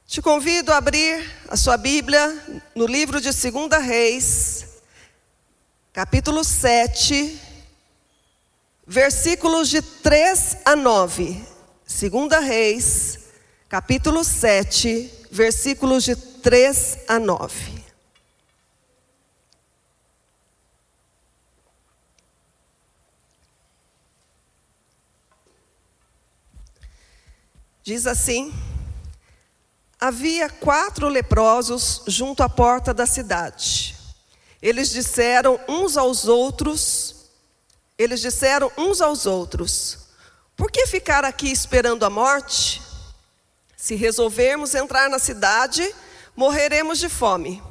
Te convido a abrir a sua Bíblia no livro de 2 Reis, capítulo 7, versículos de 3 a 9. 2 Reis, capítulo 7, versículos de 3 a 9. Diz assim: havia 4 leprosos junto à porta da cidade. Eles disseram uns aos outros, por que ficar aqui esperando a morte? Se resolvermos entrar na cidade, morreremos de fome.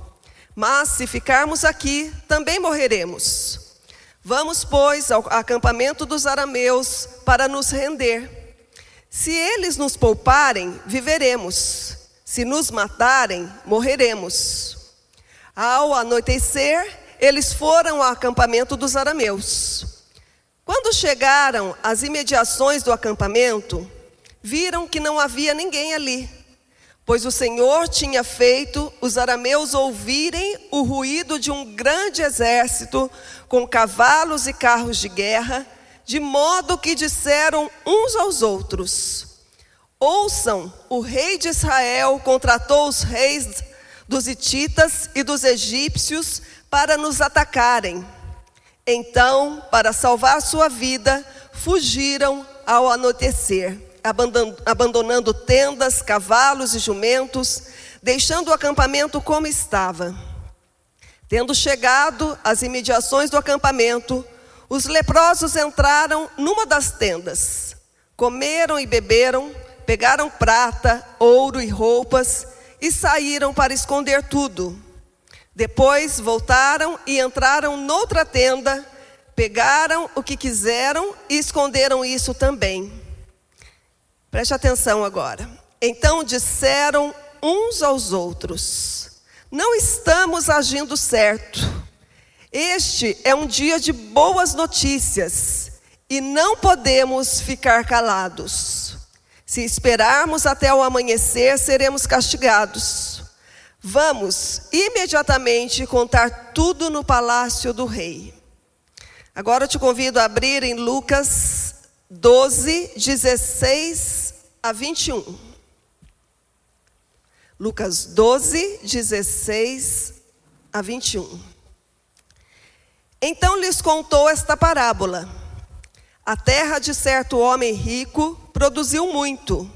Mas se ficarmos aqui, também morreremos. Vamos, pois, ao acampamento dos arameus para nos render. Se eles nos pouparem, viveremos. Se nos matarem, morreremos. Ao anoitecer, eles foram ao acampamento dos arameus. Quando chegaram às imediações do acampamento, viram que não havia ninguém ali, pois o Senhor tinha feito os arameus ouvirem o ruído de um grande exército com cavalos e carros de guerra, de modo que disseram uns aos outros: ouçam, o rei de Israel contratou os reis dos hititas e dos egípcios para nos atacarem. Então, para salvar sua vida, fugiram ao anoitecer, abandonando tendas, cavalos e jumentos, deixando o acampamento como estava. Tendo chegado às imediações do acampamento, os leprosos entraram numa das tendas, comeram e beberam, pegaram prata, ouro e roupas e saíram para esconder tudo. Depois voltaram e entraram noutra tenda, pegaram o que quiseram e esconderam isso também. Preste atenção agora. Então disseram uns aos outros: não estamos agindo certo. Este é um dia de boas notícias e não podemos ficar calados. Se esperarmos até o amanhecer, seremos castigados. Vamos imediatamente contar tudo no palácio do rei. Agora eu te convido a abrir em Lucas 12, 16 a 21. Lucas 12, 16 a 21. Então lhes contou esta parábola: a terra de certo homem rico produziu muito.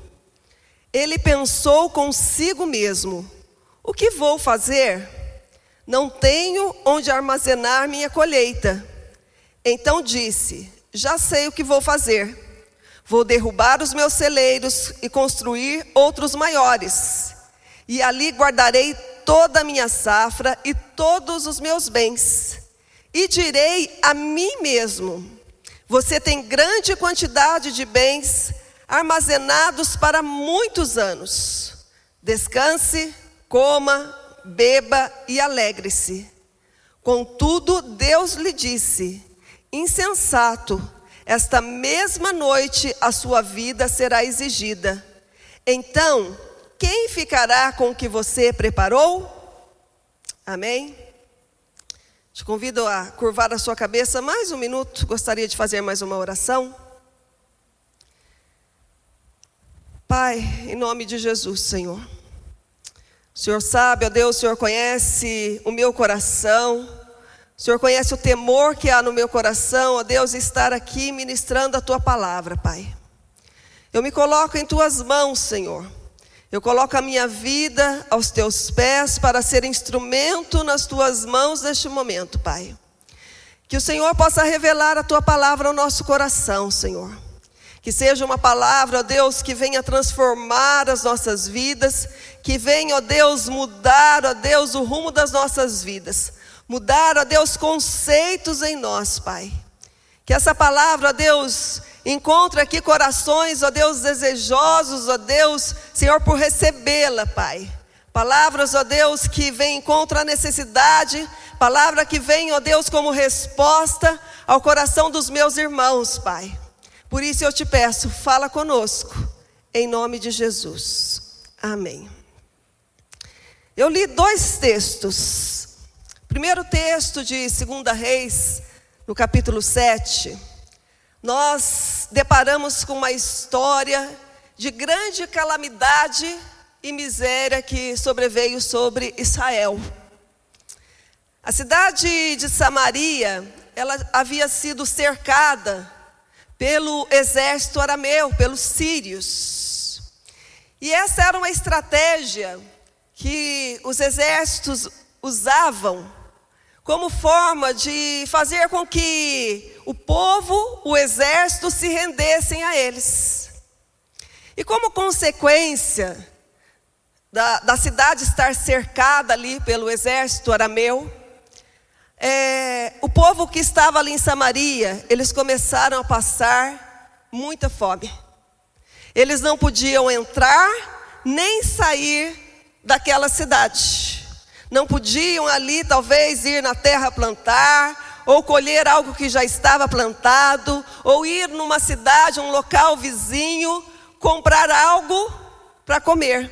Ele pensou consigo mesmo: o que vou fazer? Não tenho onde armazenar minha colheita. Então disse: já sei o que vou fazer. Vou derrubar os meus celeiros e construir outros maiores. E ali guardarei toda a minha safra e todos os meus bens. E direi a mim mesmo: você tem grande quantidade de bens armazenados para muitos anos. Descanse, coma, beba e alegre-se. Contudo, Deus lhe disse: insensato, esta mesma noite a sua vida será exigida. Então, quem ficará com o que você preparou? Amém? Te convido a curvar a sua cabeça mais um minuto. Gostaria de fazer mais uma oração. Pai, em nome de Jesus, Senhor. O Senhor sabe, ó Deus, o Senhor conhece o meu coração. O Senhor conhece o temor que há no meu coração, ó Deus, estar aqui ministrando a Tua palavra, Pai. Eu me coloco em Tuas mãos, Senhor. Eu coloco a minha vida aos Teus pés para ser instrumento nas Tuas mãos neste momento, Pai. Que o Senhor possa revelar a Tua palavra ao nosso coração, Senhor. Que seja uma palavra, ó Deus, que venha transformar as nossas vidas, que venha, ó Deus, mudar, ó Deus, o rumo das nossas vidas. Mudar, ó Deus, conceitos em nós, Pai. Que essa palavra, ó Deus, encontre aqui corações, ó Deus, desejosos, ó Deus, Senhor, por recebê-la, Pai. Palavras, ó Deus, que vem contra a necessidade. Palavra que vem, ó Deus, como resposta ao coração dos meus irmãos, Pai. Por isso eu te peço, fala conosco, em nome de Jesus. Amém. Eu li 2 textos. Primeiro texto de 2 Reis, no capítulo 7. Nós deparamos com uma história de grande calamidade e miséria que sobreveio sobre Israel. A cidade de Samaria, ela havia sido cercada pelo exército arameu, pelos sírios. E essa era uma estratégia que os exércitos usavam como forma de fazer com que o povo, o exército, se rendessem a eles. E como consequência da cidade estar cercada ali pelo exército arameu, o povo que estava ali em Samaria, eles começaram a passar muita fome. Eles não podiam entrar nem sair daquela cidade. Não podiam ali talvez ir na terra plantar, ou colher algo que já estava plantado, ou ir numa cidade, um local vizinho, comprar algo para comer.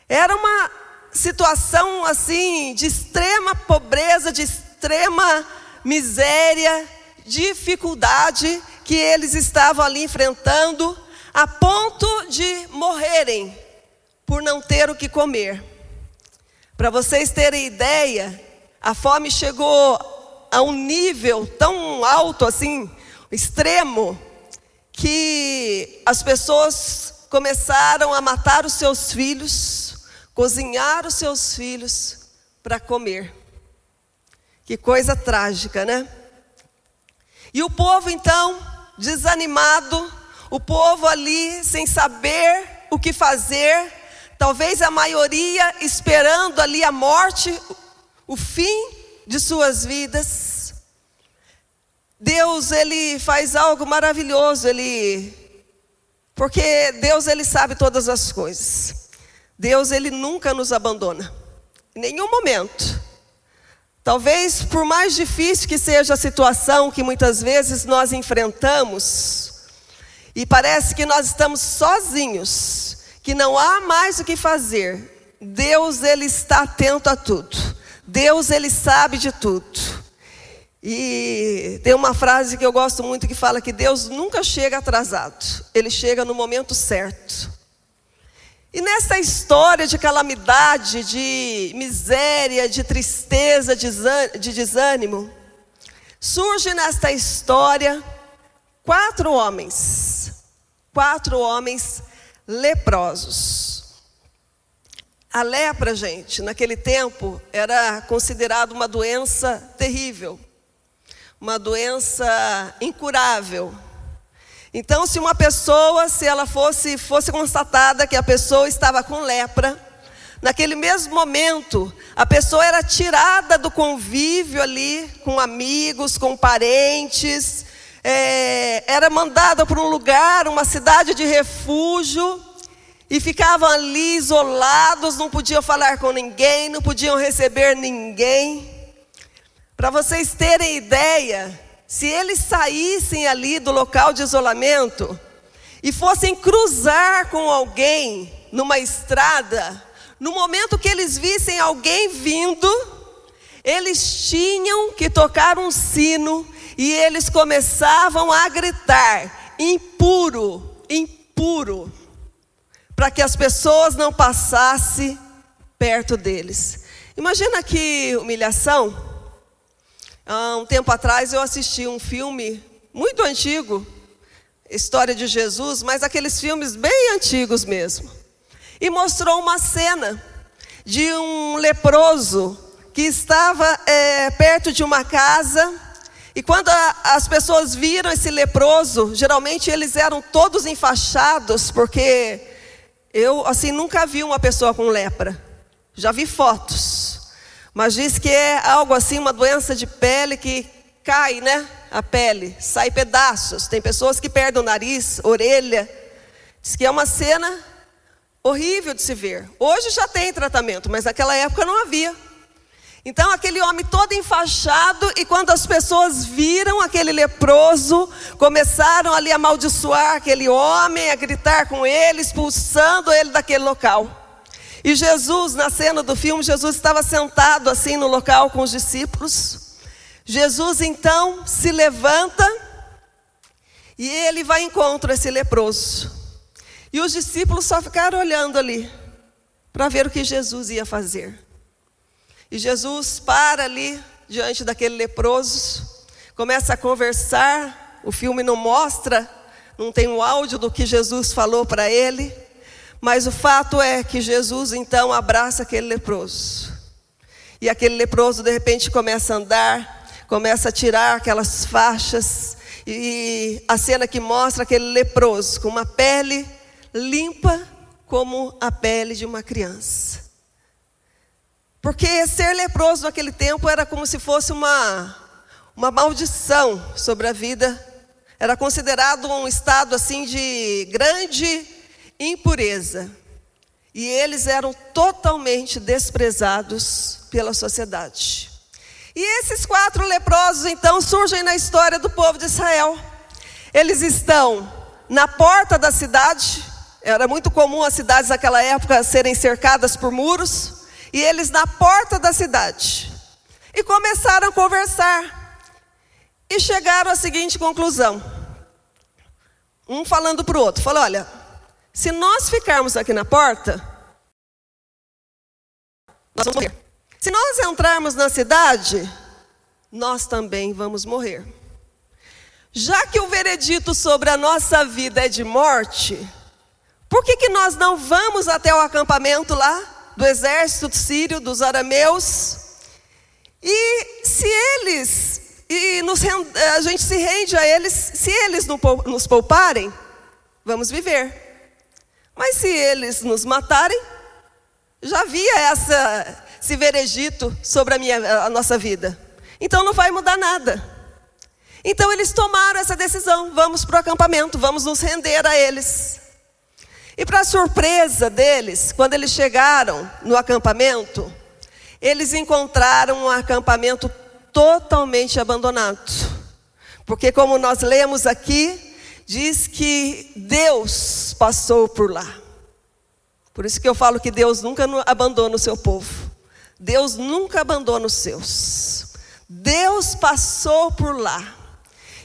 Era uma situação assim de extrema pobreza, de extrema miséria, dificuldade que eles estavam ali enfrentando, a ponto de morrerem por não ter o que comer. Para vocês terem ideia, a fome chegou a um nível tão alto assim, extremo, que as pessoas começaram a matar os seus filhos, cozinhar os seus filhos para comer. Que coisa trágica, né? E o povo então, desanimado, o povo ali sem saber o que fazer, talvez a maioria esperando ali a morte, o fim de suas vidas. Deus, Ele faz algo maravilhoso, porque Deus, Ele sabe todas as coisas. Deus, Ele nunca nos abandona, em nenhum momento. Talvez por mais difícil que seja a situação que muitas vezes nós enfrentamos, e parece que nós estamos sozinhos, que não há mais o que fazer, Deus, Ele está atento a tudo. Deus, Ele sabe de tudo. E tem uma frase que eu gosto muito que fala que Deus nunca chega atrasado, Ele chega no momento certo. E nessa história de calamidade, de miséria, de tristeza, de desânimo, surge nesta história 4 homens leprosos. A lepra, gente, naquele tempo era considerada uma doença terrível, uma doença incurável. Então, se uma pessoa, se ela fosse constatada que a pessoa estava com lepra, naquele mesmo momento, a pessoa era tirada do convívio ali, com amigos, com parentes, era mandada para um lugar, uma cidade de refúgio, e ficavam ali isolados, não podiam falar com ninguém, não podiam receber ninguém. Para vocês terem ideia, se eles saíssem ali do local de isolamento e fossem cruzar com alguém numa estrada, no momento que eles vissem alguém vindo, eles tinham que tocar um sino e eles começavam a gritar: impuro, impuro, para que as pessoas não passassem perto deles. Imagina que humilhação. Há um tempo atrás eu assisti um filme muito antigo, História de Jesus, mas aqueles filmes bem antigos mesmo. E mostrou uma cena de um leproso que estava perto de uma casa. E quando as pessoas viram esse leproso, geralmente eles eram todos enfaixados, porque eu assim nunca vi uma pessoa com lepra. Já vi fotos. Mas diz que é algo assim, uma doença de pele que cai, né? A pele, sai pedaços. Tem pessoas que perdem o nariz, orelha. Diz que é uma cena horrível de se ver. Hoje já tem tratamento, mas naquela época não havia. Então aquele homem todo enfaixado, e quando as pessoas viram aquele leproso, começaram ali a amaldiçoar aquele homem, a gritar com ele, expulsando ele daquele local. E Jesus, na cena do filme, Jesus estava sentado assim no local com os discípulos. Jesus então se levanta e ele vai ao encontro esse leproso. E os discípulos só ficaram olhando ali para ver o que Jesus ia fazer. E Jesus para ali diante daquele leproso, começa a conversar. O filme não mostra, não tem o áudio do que Jesus falou para ele, mas o fato é que Jesus então abraça aquele leproso. E aquele leproso de repente começa a andar, começa a tirar aquelas faixas, e a cena que mostra aquele leproso com uma pele limpa como a pele de uma criança. Porque ser leproso naquele tempo era como se fosse uma maldição sobre a vida. Era considerado um estado assim de grande impureza. E eles eram totalmente desprezados pela sociedade. E esses 4 leprosos então surgem na história do povo de Israel. Eles estão na porta da cidade. Era muito comum as cidades naquela época serem cercadas por muros. E eles na porta da cidade. E começaram a conversar. E chegaram à seguinte conclusão. Um falando para o outro. Falou, olha, se nós ficarmos aqui na porta, nós vamos morrer. Se nós entrarmos na cidade, nós também vamos morrer. Já que o veredito sobre a nossa vida é de morte, por que nós não vamos até o acampamento lá, do exército sírio, dos arameus? E se eles, a gente se rende a eles, se eles nos pouparem, vamos viver. Mas se eles nos matarem, já havia esse veredito sobre a nossa vida. Então não vai mudar nada. Então eles tomaram essa decisão, vamos para o acampamento, vamos nos render a eles. E para surpresa deles, quando eles chegaram no acampamento, eles encontraram um acampamento totalmente abandonado. Porque como nós lemos aqui, diz que Deus passou por lá. Por isso que eu falo que Deus nunca abandona o seu povo. Deus nunca abandona os seus. Deus passou por lá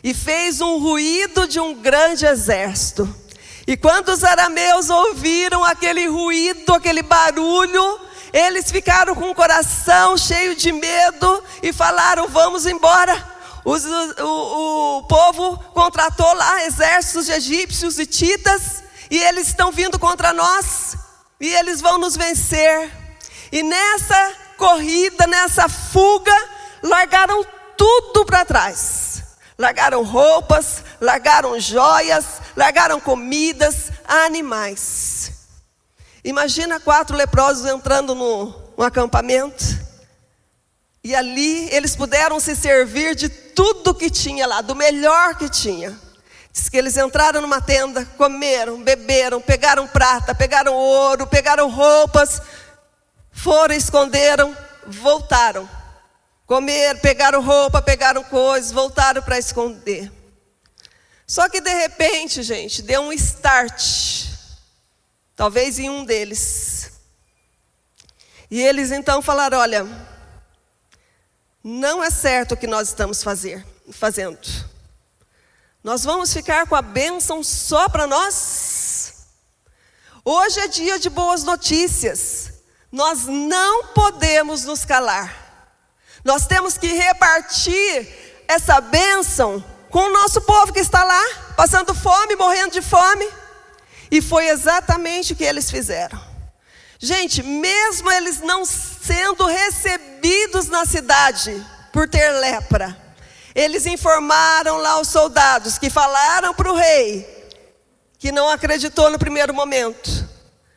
e fez um ruído de um grande exército. E quando os arameus ouviram aquele ruído, aquele barulho, eles ficaram com o coração cheio de medo e falaram, vamos embora. O povo contratou lá exércitos de egípcios e hititas, e eles estão vindo contra nós, e eles vão nos vencer. E nessa corrida, nessa fuga, largaram tudo para trás. Largaram roupas, largaram joias, largaram comidas, animais. Imagina 4 leprosos entrando no acampamento. E ali eles puderam se servir de tudo que tinha lá, do melhor que tinha. Diz que eles entraram numa tenda, comeram, beberam, pegaram prata, pegaram ouro, pegaram roupas, foram, esconderam, voltaram. Comeram, pegaram roupa, pegaram coisas, voltaram para esconder. Só que de repente, gente, deu um start. Talvez em um deles. E eles então falaram, olha, não é certo o que nós estamos fazendo. Nós vamos ficar com a bênção só para nós? Hoje é dia de boas notícias. Nós não podemos nos calar. Nós temos que repartir essa bênção com o nosso povo que está lá, passando fome, morrendo de fome. E foi exatamente o que eles fizeram. Gente, mesmo eles não sendo recebidos na cidade por ter lepra, eles informaram lá os soldados que falaram para o rei, que não acreditou no primeiro momento,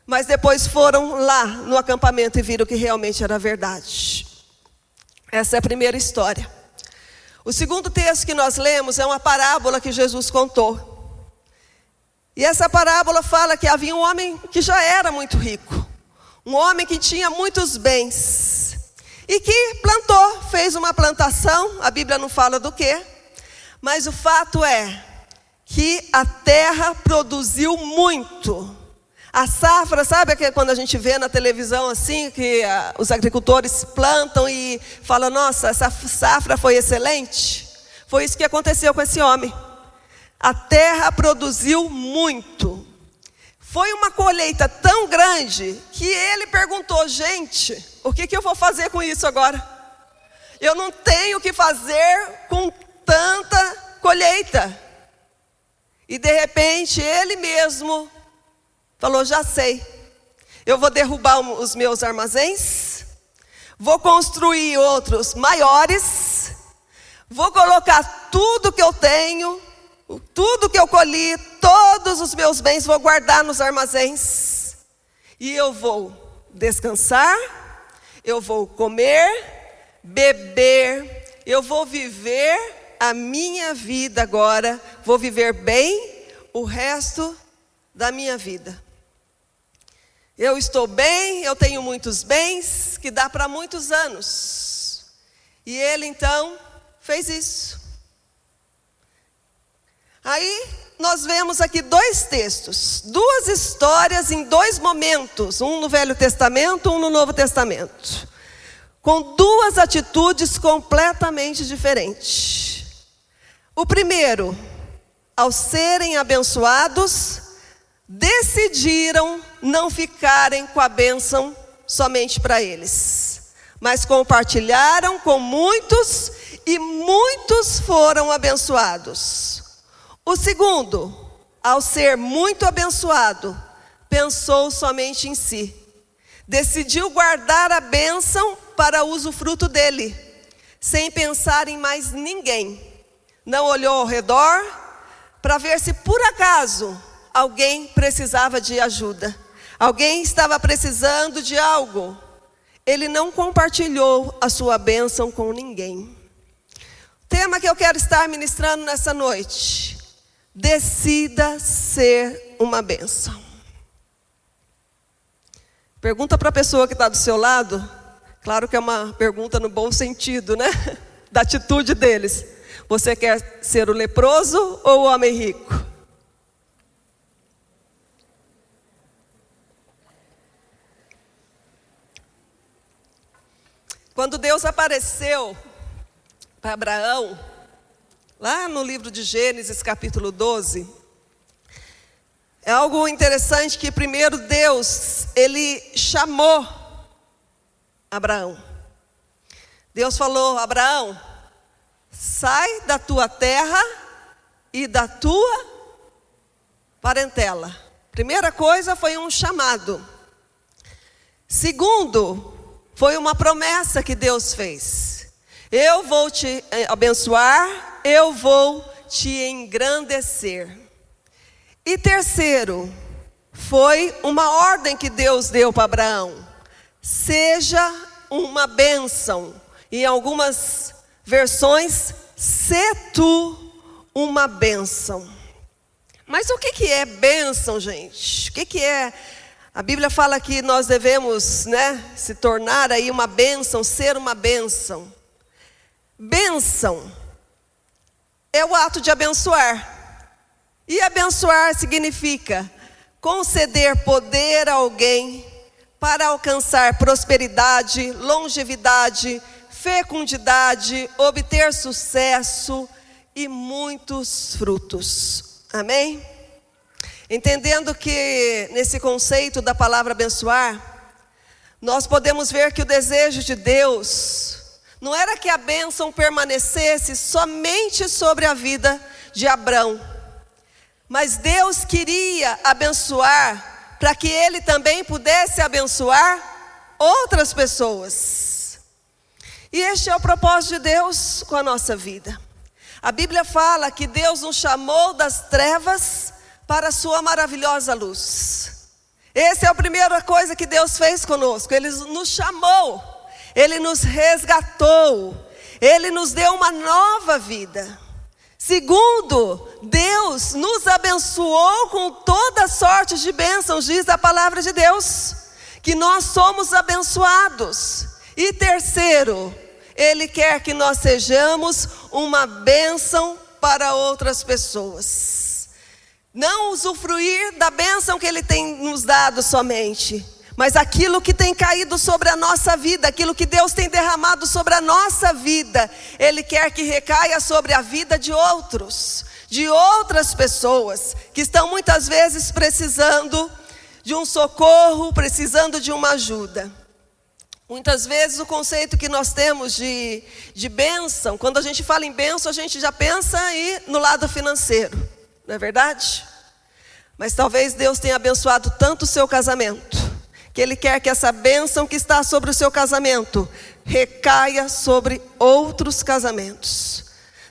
mas depois foram lá no acampamento e viram que realmente era verdade. Essa é a primeira história. O segundo texto que nós lemos é uma parábola que Jesus contou. E essa parábola fala que havia um homem que já era muito rico. Um homem que tinha muitos bens. E que plantou, fez uma plantação, a Bíblia não fala do quê. Mas o fato é que a terra produziu muito. A safra, sabe quando a gente vê na televisão assim, que os agricultores plantam e falam, nossa, essa safra foi excelente? Foi isso que aconteceu com esse homem. A terra produziu muito. Foi uma colheita tão grande que ele perguntou, gente, o que eu vou fazer com isso agora? Eu não tenho o que fazer com tanta colheita. E de repente ele mesmo falou, já sei. Eu vou derrubar os meus armazéns, vou construir outros maiores, vou colocar tudo que eu tenho, tudo que eu colhi, todos os meus bens, vou guardar nos armazéns. E eu vou descansar, eu vou comer, beber, eu vou viver a minha vida agora, vou viver bem o resto da minha vida. Eu estou bem, eu tenho muitos bens, que dá para muitos anos. E ele então fez isso. Aí nós vemos aqui dois textos, duas histórias em dois momentos, um no Velho Testamento, um no Novo Testamento, com duas atitudes completamente diferentes. O primeiro, ao serem abençoados, decidiram não ficarem com a bênção somente para eles, mas compartilharam com muitos e muitos foram abençoados. O segundo, ao ser muito abençoado, pensou somente em si. Decidiu guardar a bênção para usufruto dele, sem pensar em mais ninguém. Não olhou ao redor para ver se por acaso alguém precisava de ajuda. Alguém estava precisando de algo. Ele não compartilhou a sua bênção com ninguém. O tema que eu quero estar ministrando nessa noite: decida ser uma bênção. Pergunta para a pessoa que está do seu lado. Claro que é uma pergunta no bom sentido, né? Da atitude deles. Você quer ser o leproso ou o homem rico? Quando Deus apareceu para Abraão, lá no livro de Gênesis, capítulo 12, é algo interessante que primeiro Deus, ele chamou Abraão. Deus falou, Abraão, sai da tua terra e da tua parentela. Primeira coisa foi um chamado. Segundo, foi uma promessa que Deus fez. Eu vou te abençoar, eu vou te engrandecer. E terceiro, foi uma ordem que Deus deu para Abraão. Seja uma bênção. Em algumas versões, sê tu uma bênção. Mas o que é bênção, gente? O que é? A Bíblia fala que nós devemos, se tornar aí uma bênção, ser uma bênção. Bênção é o ato de abençoar. E abençoar significa conceder poder a alguém para alcançar prosperidade, longevidade, fecundidade, obter sucesso e muitos frutos. Amém? Entendendo que nesse conceito da palavra abençoar, nós podemos ver que o desejo de Deus não era que a bênção permanecesse somente sobre a vida de Abrão, mas Deus queria abençoar para que ele também pudesse abençoar outras pessoas. E este é o propósito de Deus com a nossa vida. A Bíblia fala que Deus nos chamou das trevas para a sua maravilhosa luz. Essa é a primeira coisa que Deus fez conosco. Ele nos chamou, Ele nos resgatou, Ele nos deu uma nova vida. Segundo, Deus nos abençoou com toda sorte de bênçãos, diz a palavra de Deus, que nós somos abençoados. E terceiro, Ele quer que nós sejamos uma bênção para outras pessoas. Não usufruir da bênção que Ele tem nos dado somente, mas aquilo que tem caído sobre a nossa vida, aquilo que Deus tem derramado sobre a nossa vida, Ele quer que recaia sobre a vida de outros, de outras pessoas, que estão muitas vezes precisando de um socorro, precisando de uma ajuda. Muitas vezes o conceito que nós temos de bênção, quando a gente fala em bênção, a gente já pensa aí no lado financeiro, não é verdade? Mas talvez Deus tenha abençoado tanto o seu casamento, que Ele quer que essa bênção que está sobre o seu casamento recaia sobre outros casamentos.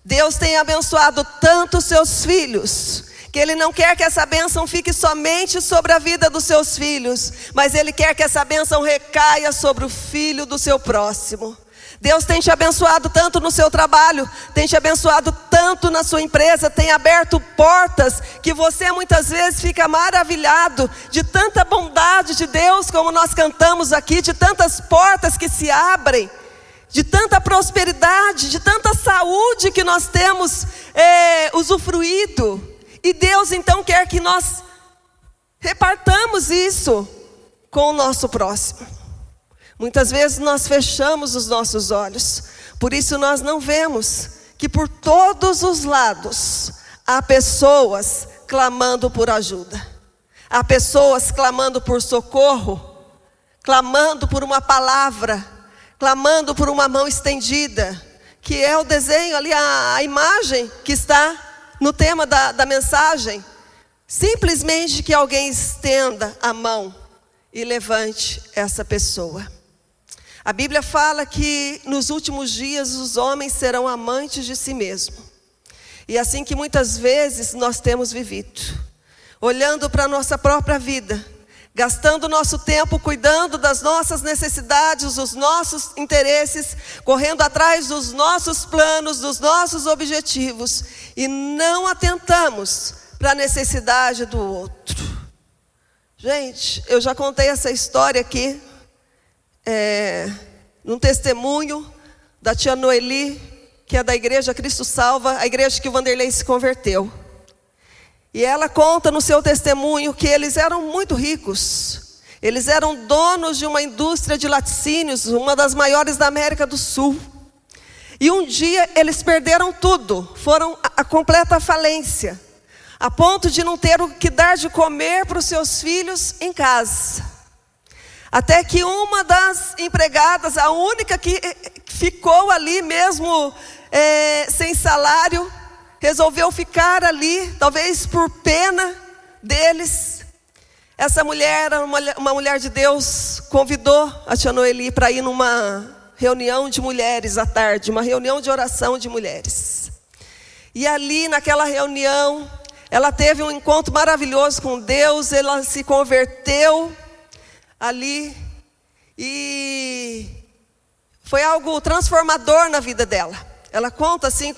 Deus tem abençoado tanto os seus filhos, que Ele não quer que essa bênção fique somente sobre a vida dos seus filhos, mas Ele quer que essa bênção recaia sobre o filho do seu próximo. Deus tem te abençoado tanto no seu trabalho, tem te abençoado tanto na sua empresa, tem aberto portas que você muitas vezes fica maravilhado de tanta bondade de Deus, como nós cantamos aqui, de tantas portas que se abrem, de tanta prosperidade, de tanta saúde que nós temos usufruído. E Deus então quer que nós repartamos isso com o nosso próximo. Muitas vezes nós fechamos os nossos olhos, por isso nós não vemos que por todos os lados há pessoas clamando por ajuda, há pessoas clamando por socorro, clamando por uma palavra, clamando por uma mão estendida, que é o desenho ali, a imagem que está no tema da mensagem. Simplesmente que alguém estenda a mão e levante essa pessoa. A Bíblia fala que nos últimos dias os homens serão amantes de si mesmos. E assim que muitas vezes nós temos vivido, olhando para a nossa própria vida, gastando nosso tempo cuidando das nossas necessidades, dos nossos interesses, correndo atrás dos nossos planos, dos nossos objetivos, e não atentamos para a necessidade do outro. Gente, eu já contei essa história aqui, num testemunho da tia Noeli, que é da igreja Cristo Salva, a igreja que o Vanderlei se converteu. E ela conta no seu testemunho que eles eram muito ricos. Eles eram donos de uma indústria de laticínios, uma das maiores da América do Sul. E um dia eles perderam tudo, foram a completa falência, a ponto de não ter o que dar de comer para os seus filhos em casa. Até que uma das empregadas, a única que ficou ali mesmo sem salário, resolveu ficar ali, talvez por pena deles. Essa mulher era uma mulher de Deus, convidou a tia Noeli para ir numa reunião de mulheres à tarde, uma reunião de oração de mulheres. E ali naquela reunião, ela teve um encontro maravilhoso com Deus, ela se converteu ali, e foi algo transformador na vida dela. Ela conta assim,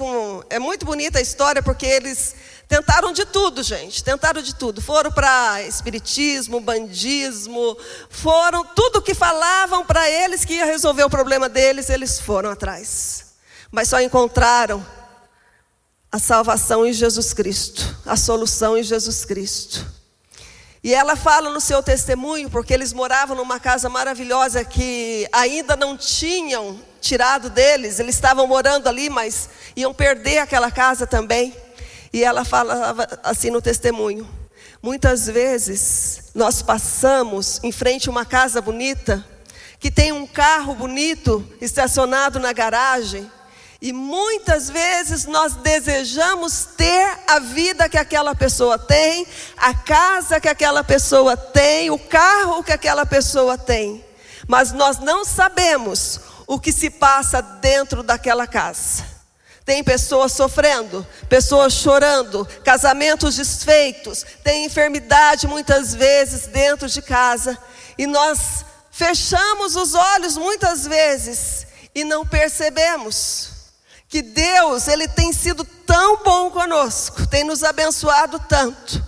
é muito bonita a história, porque eles tentaram de tudo, gente, tentaram de tudo. Foram para espiritismo, bandismo, foram tudo que falavam para eles que ia resolver o problema deles, eles foram atrás. Mas só encontraram a salvação em Jesus Cristo, a solução em Jesus Cristo. E ela fala no seu testemunho, porque eles moravam numa casa maravilhosa que ainda não tinham tirado deles. Eles estavam morando ali, mas iam perder aquela casa também. E ela falava assim no testemunho: muitas vezes nós passamos em frente a uma casa bonita, que tem um carro bonito estacionado na garagem, e muitas vezes nós desejamos ter a vida que aquela pessoa tem, a casa que aquela pessoa tem, o carro que aquela pessoa tem. Mas nós não sabemos o que se passa dentro daquela casa. Tem pessoas sofrendo, pessoas chorando, casamentos desfeitos, tem enfermidade muitas vezes dentro de casa. E nós fechamos os olhos muitas vezes e não percebemos que Deus, Ele tem sido tão bom conosco, tem nos abençoado tanto,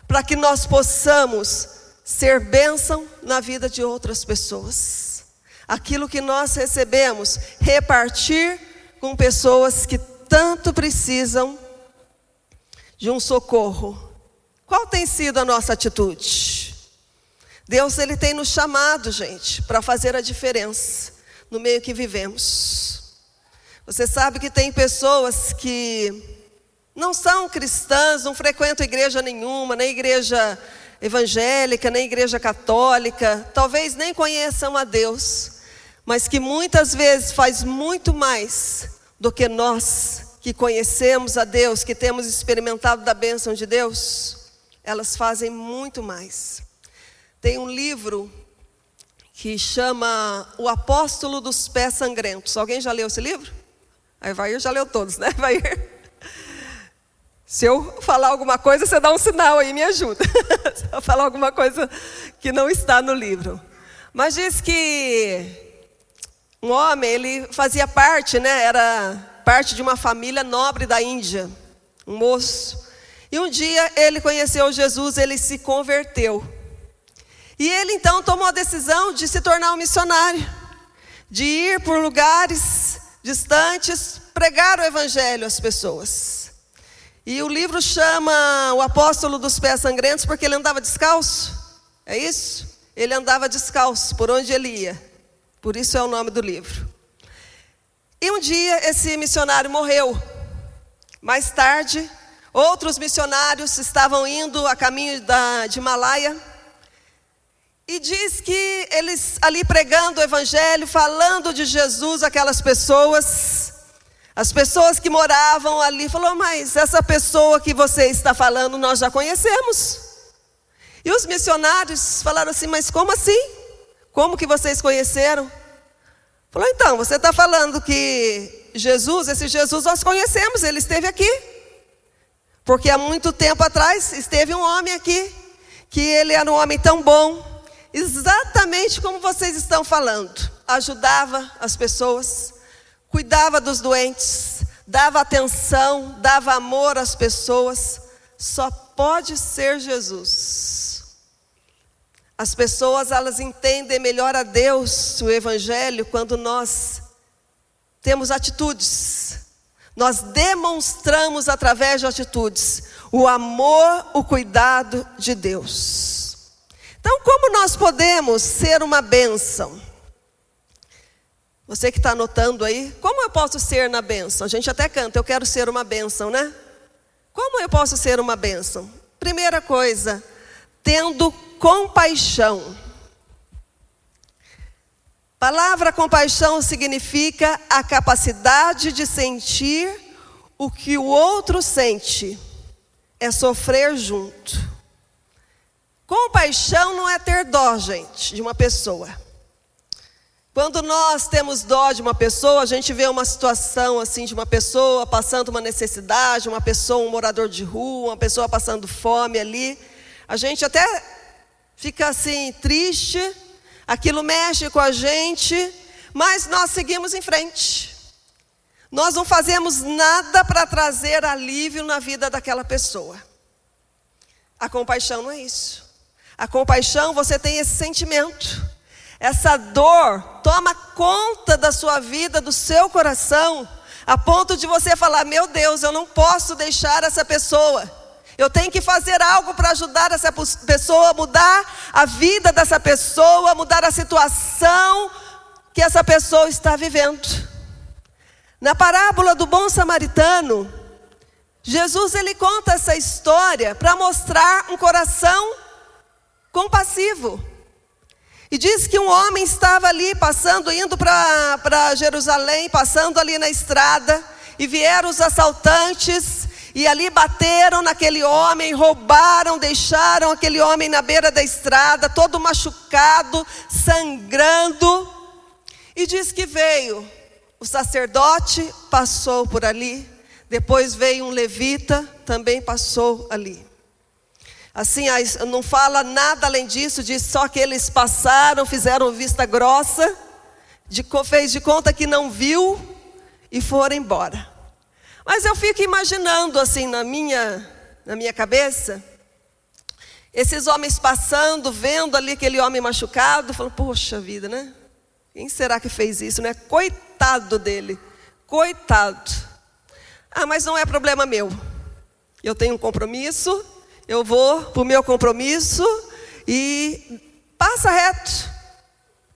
para que nós possamos ser bênção na vida de outras pessoas. Aquilo que nós recebemos, repartir com pessoas que tanto precisam de um socorro. Qual tem sido a nossa atitude? Deus, Ele tem nos chamado, gente, para fazer a diferença no meio que vivemos. Você sabe que tem pessoas que não são cristãs, não frequentam igreja nenhuma, nem igreja evangélica, nem igreja católica, talvez nem conheçam a Deus, mas que muitas vezes faz muito mais do que nós que conhecemos a Deus, que temos experimentado da bênção de Deus. Elas fazem muito mais. Tem um livro que chama O Apóstolo dos Pés Sangrentos. Alguém já leu esse livro? Aí Vair já leu todos, né, Vair? Se eu falar alguma coisa, você dá um sinal aí, me ajuda. Se eu falar alguma coisa que não está no livro. Mas diz que um homem, ele fazia parte, né, era parte de uma família nobre da Índia, um moço. E um dia ele conheceu Jesus, ele se converteu. E ele então tomou a decisão de se tornar um missionário, de ir por lugares distantes, pregar o evangelho às pessoas. E o livro chama O Apóstolo dos Pés Sangrentos porque ele andava descalço. É isso? Ele andava descalço por onde ele ia. Por isso é o nome do livro. E um dia esse missionário morreu. Mais tarde, outros missionários estavam indo a caminho de Himalaia. E diz que eles ali pregando o evangelho, falando de Jesus, aquelas pessoas, as pessoas que moravam ali, falou: mas essa pessoa que você está falando, nós já conhecemos. E os missionários falaram assim: mas como assim? Como que vocês conheceram? Falou: então, você está falando que Jesus, esse Jesus nós conhecemos, ele esteve aqui. Porque há muito tempo atrás esteve um homem aqui, que ele era um homem tão bom, exatamente como vocês estão falando. Ajudava as pessoas, cuidava dos doentes, dava atenção, dava amor às pessoas. Só pode ser Jesus. As pessoas, elas entendem melhor a Deus, o evangelho, quando nós temos atitudes. Nós demonstramos através de atitudes o amor, o cuidado de Deus. Então, como nós podemos ser uma bênção? Você que está anotando aí, como eu posso ser na bênção? A gente até canta, eu quero ser uma bênção, né? Como eu posso ser uma bênção? Primeira coisa, tendo compaixão. Palavra compaixão significa a capacidade de sentir o que o outro sente. É sofrer junto. Compaixão não é ter dó, gente, de uma pessoa. Quando nós temos dó de uma pessoa, a gente vê uma situação assim de uma pessoa passando uma necessidade, uma pessoa, um morador de rua, uma pessoa passando fome ali. A gente até fica assim triste, aquilo mexe com a gente, mas nós seguimos em frente. Nós não fazemos nada para trazer alívio na vida daquela pessoa. A compaixão não é isso. A compaixão, você tem esse sentimento. Essa dor toma conta da sua vida, do seu coração, a ponto de você falar: meu Deus, eu não posso deixar essa pessoa. Eu tenho que fazer algo para ajudar essa pessoa, mudar a vida dessa pessoa, mudar a situação que essa pessoa está vivendo. Na parábola do bom samaritano, Jesus ele conta essa história para mostrar um coração compassivo. E diz que um homem estava ali passando, indo para Jerusalém, passando ali na estrada, e vieram os assaltantes, e ali bateram naquele homem, roubaram, deixaram aquele homem na beira da estrada, todo machucado, sangrando. E diz que veio o sacerdote, passou por ali, depois veio um levita, também passou ali. Assim, não fala nada além disso, diz só que eles passaram, fizeram vista grossa, fez de conta que não viu e foram embora. Mas eu fico imaginando assim na minha cabeça, esses homens passando, vendo ali aquele homem machucado, falando: poxa vida, né? Quem será que fez isso, né? Coitado dele, coitado. Ah, mas não é problema meu. Eu tenho um compromisso. eu vou para o meu compromisso e passa reto.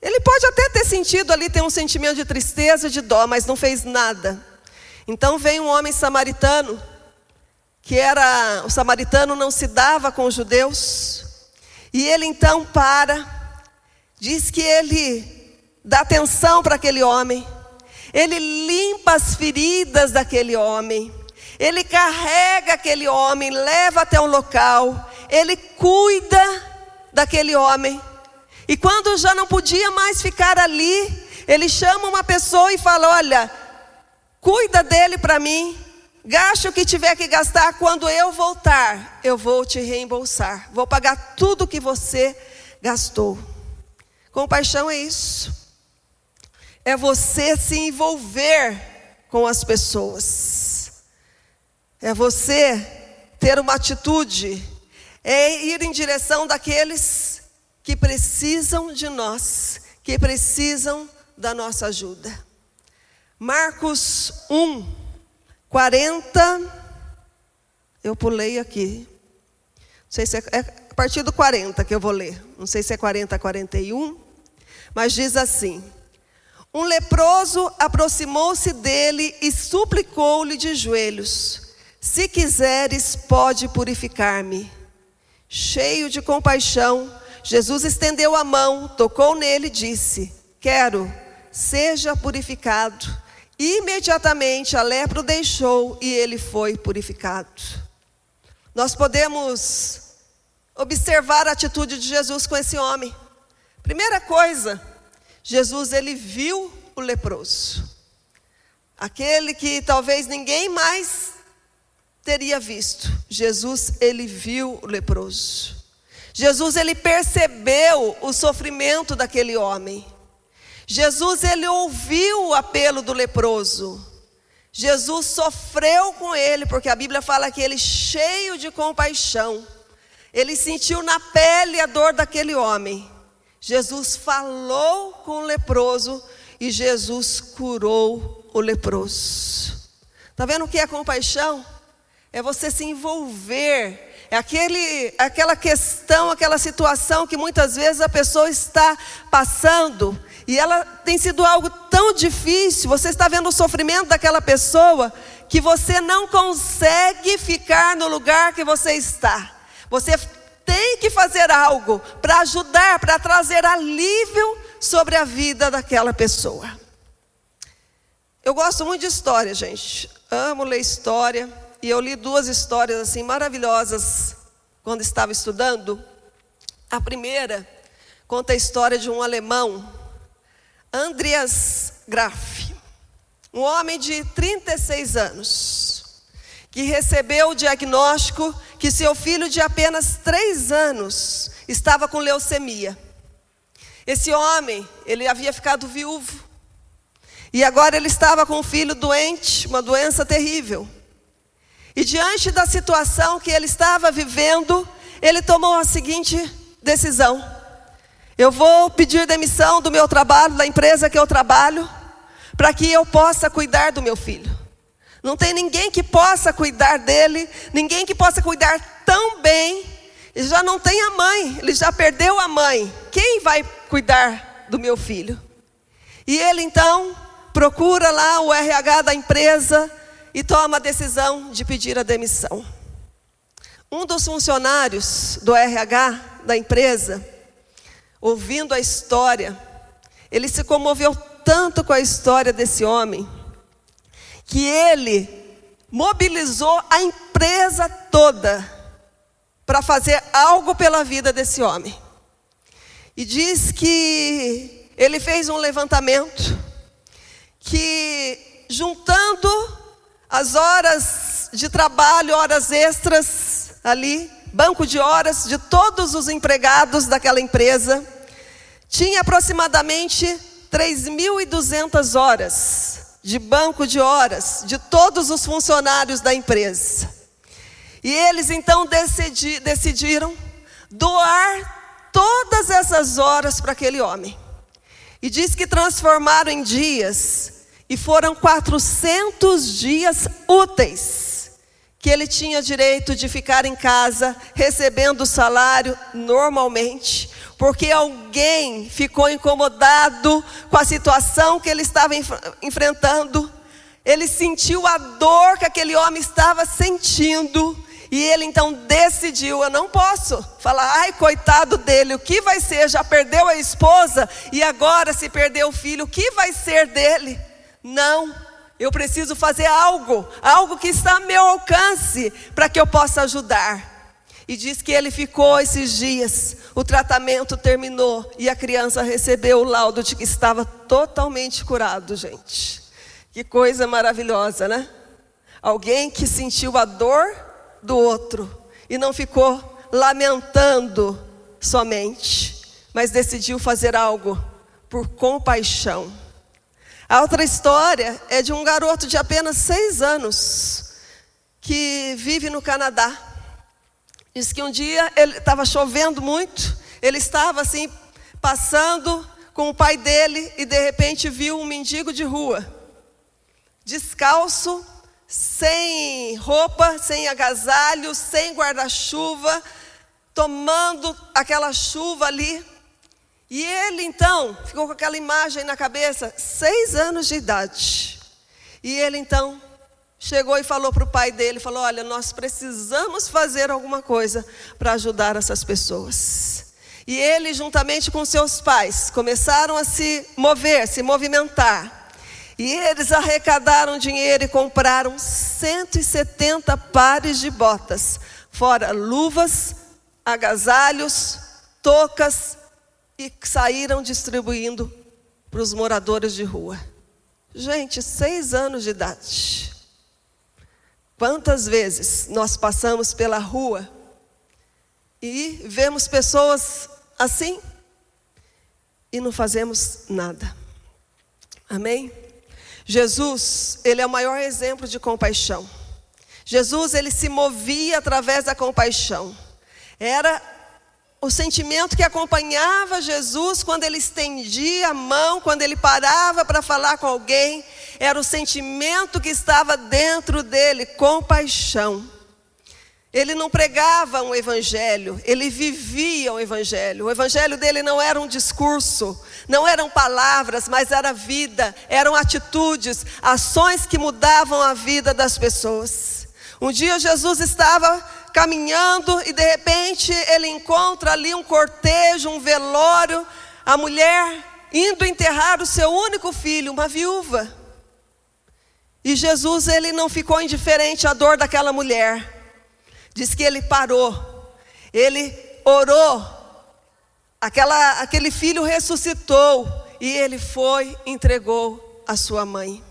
Ele pode até ter sentido ali, ter um sentimento de tristeza, de dó, mas não fez nada. Então vem um homem samaritano, o samaritano não se dava com os judeus, e ele então diz que ele dá atenção para aquele homem, ele limpa as feridas daquele homem, ele carrega aquele homem, leva até um local, ele cuida daquele homem. E quando já não podia mais ficar ali, ele chama uma pessoa e fala: olha, cuida dele para mim, gaste o que tiver que gastar, quando eu voltar, eu vou te reembolsar, vou pagar tudo que você gastou. Compaixão é isso, é você se envolver com as pessoas, é você ter uma atitude, é ir em direção daqueles que precisam de nós, que precisam da nossa ajuda. Marcos 1, 40, eu pulei aqui, não sei se é a partir do 40 que eu vou ler, não sei se é 40 a 41, mas diz assim: um leproso aproximou-se dele e suplicou-lhe de joelhos: se quiseres, pode purificar-me. Cheio de compaixão, Jesus estendeu a mão, tocou nele e disse: quero, seja purificado. Imediatamente a lepra o deixou e ele foi purificado. Nós podemos observar a atitude de Jesus com esse homem. Primeira coisa, Jesus, ele viu o leproso, aquele que talvez ninguém mais teria visto. Jesus, ele viu o leproso. Jesus, ele percebeu o sofrimento daquele homem. Jesus, ele ouviu o apelo do leproso. Jesus sofreu com ele, porque a Bíblia fala que ele, cheio de compaixão, ele sentiu na pele a dor daquele homem. Jesus falou com o leproso e Jesus curou o leproso. Está vendo o que é compaixão? É você se envolver. É aquela questão, aquela situação que muitas vezes a pessoa está passando e ela tem sido algo tão difícil, você está vendo o sofrimento daquela pessoa, que você não consegue ficar no lugar que você está. Você tem que fazer algo para ajudar, para trazer alívio sobre a vida daquela pessoa. Eu gosto muito de história, gente. Amo ler história. E eu li 2 histórias assim maravilhosas quando estava estudando. A primeira conta a história de um alemão, Andreas Graff, um homem de 36 anos, que recebeu o diagnóstico que seu filho de apenas 3 anos estava com leucemia. Esse homem, ele havia ficado viúvo, e agora ele estava com um filho doente, uma doença terrível. E diante da situação que ele estava vivendo, ele tomou a seguinte decisão: eu vou pedir demissão do meu trabalho, da empresa que eu trabalho, para que eu possa cuidar do meu filho. Não tem ninguém que possa cuidar dele, ninguém que possa cuidar tão bem. Ele já não tem a mãe, ele já perdeu a mãe. Quem vai cuidar do meu filho? E ele então procura lá o RH da empresa e toma a decisão de pedir a demissão. Um dos funcionários do RH da empresa, ouvindo a história, ele se comoveu tanto com a história desse homem, que ele mobilizou a empresa toda para fazer algo pela vida desse homem. E diz que ele fez um levantamento, que juntando as horas de trabalho, horas extras ali, banco de horas de todos os empregados daquela empresa, tinha aproximadamente 3.200 horas de banco de horas de todos os funcionários da empresa. E eles então decidiram doar todas essas horas para aquele homem. E diz que transformaram em dias, e foram 400 dias úteis que ele tinha direito de ficar em casa recebendo o salário normalmente, porque alguém ficou incomodado com a situação que ele estava enfrentando. Ele sentiu a dor que aquele homem estava sentindo, e ele então decidiu: eu não posso falar, ai, coitado dele, o que vai ser? Já perdeu a esposa, e agora se perdeu o filho, o que vai ser dele? Não, eu preciso fazer algo que está ao meu alcance, para que eu possa ajudar. E diz que ele ficou esses dias, o tratamento terminou, e a criança recebeu o laudo de que estava totalmente curado, gente. Que coisa maravilhosa, né? Alguém que sentiu a dor do outro, e não ficou lamentando somente, mas decidiu fazer algo por compaixão. A outra história é de um garoto de apenas 6 anos, que vive no Canadá. Diz que um dia estava chovendo muito, ele estava assim, passando com o pai dele, e de repente viu um mendigo de rua, descalço, sem roupa, sem agasalho, sem guarda-chuva, tomando aquela chuva ali. E ele então ficou com aquela imagem na cabeça, 6 anos de idade. E ele então chegou e falou para o pai dele, falou: olha, nós precisamos fazer alguma coisa para ajudar essas pessoas. E ele, juntamente com seus pais, começaram a se movimentar. E eles arrecadaram dinheiro e compraram 170 pares de botas, fora luvas, agasalhos, toucas, e saíram distribuindo para os moradores de rua. Gente, 6 anos de idade. Quantas vezes nós passamos pela rua e vemos pessoas assim e não fazemos nada? Amém? Jesus, ele é o maior exemplo de compaixão. Jesus, ele se movia através da compaixão. Era o sentimento que acompanhava Jesus quando ele estendia a mão, quando ele parava para falar com alguém. Era o sentimento que estava dentro dele, compaixão. Ele não pregava um evangelho, ele vivia um evangelho. O evangelho dele não era um discurso, não eram palavras, mas era vida, eram atitudes, ações que mudavam a vida das pessoas. Um dia Jesus estava caminhando e de repente ele encontra ali um cortejo, um velório, a mulher indo enterrar o seu único filho, uma viúva. E Jesus, ele não ficou indiferente à dor daquela mulher. Diz que ele parou, ele orou, aquele filho ressuscitou, e ele foi e entregou a sua mãe.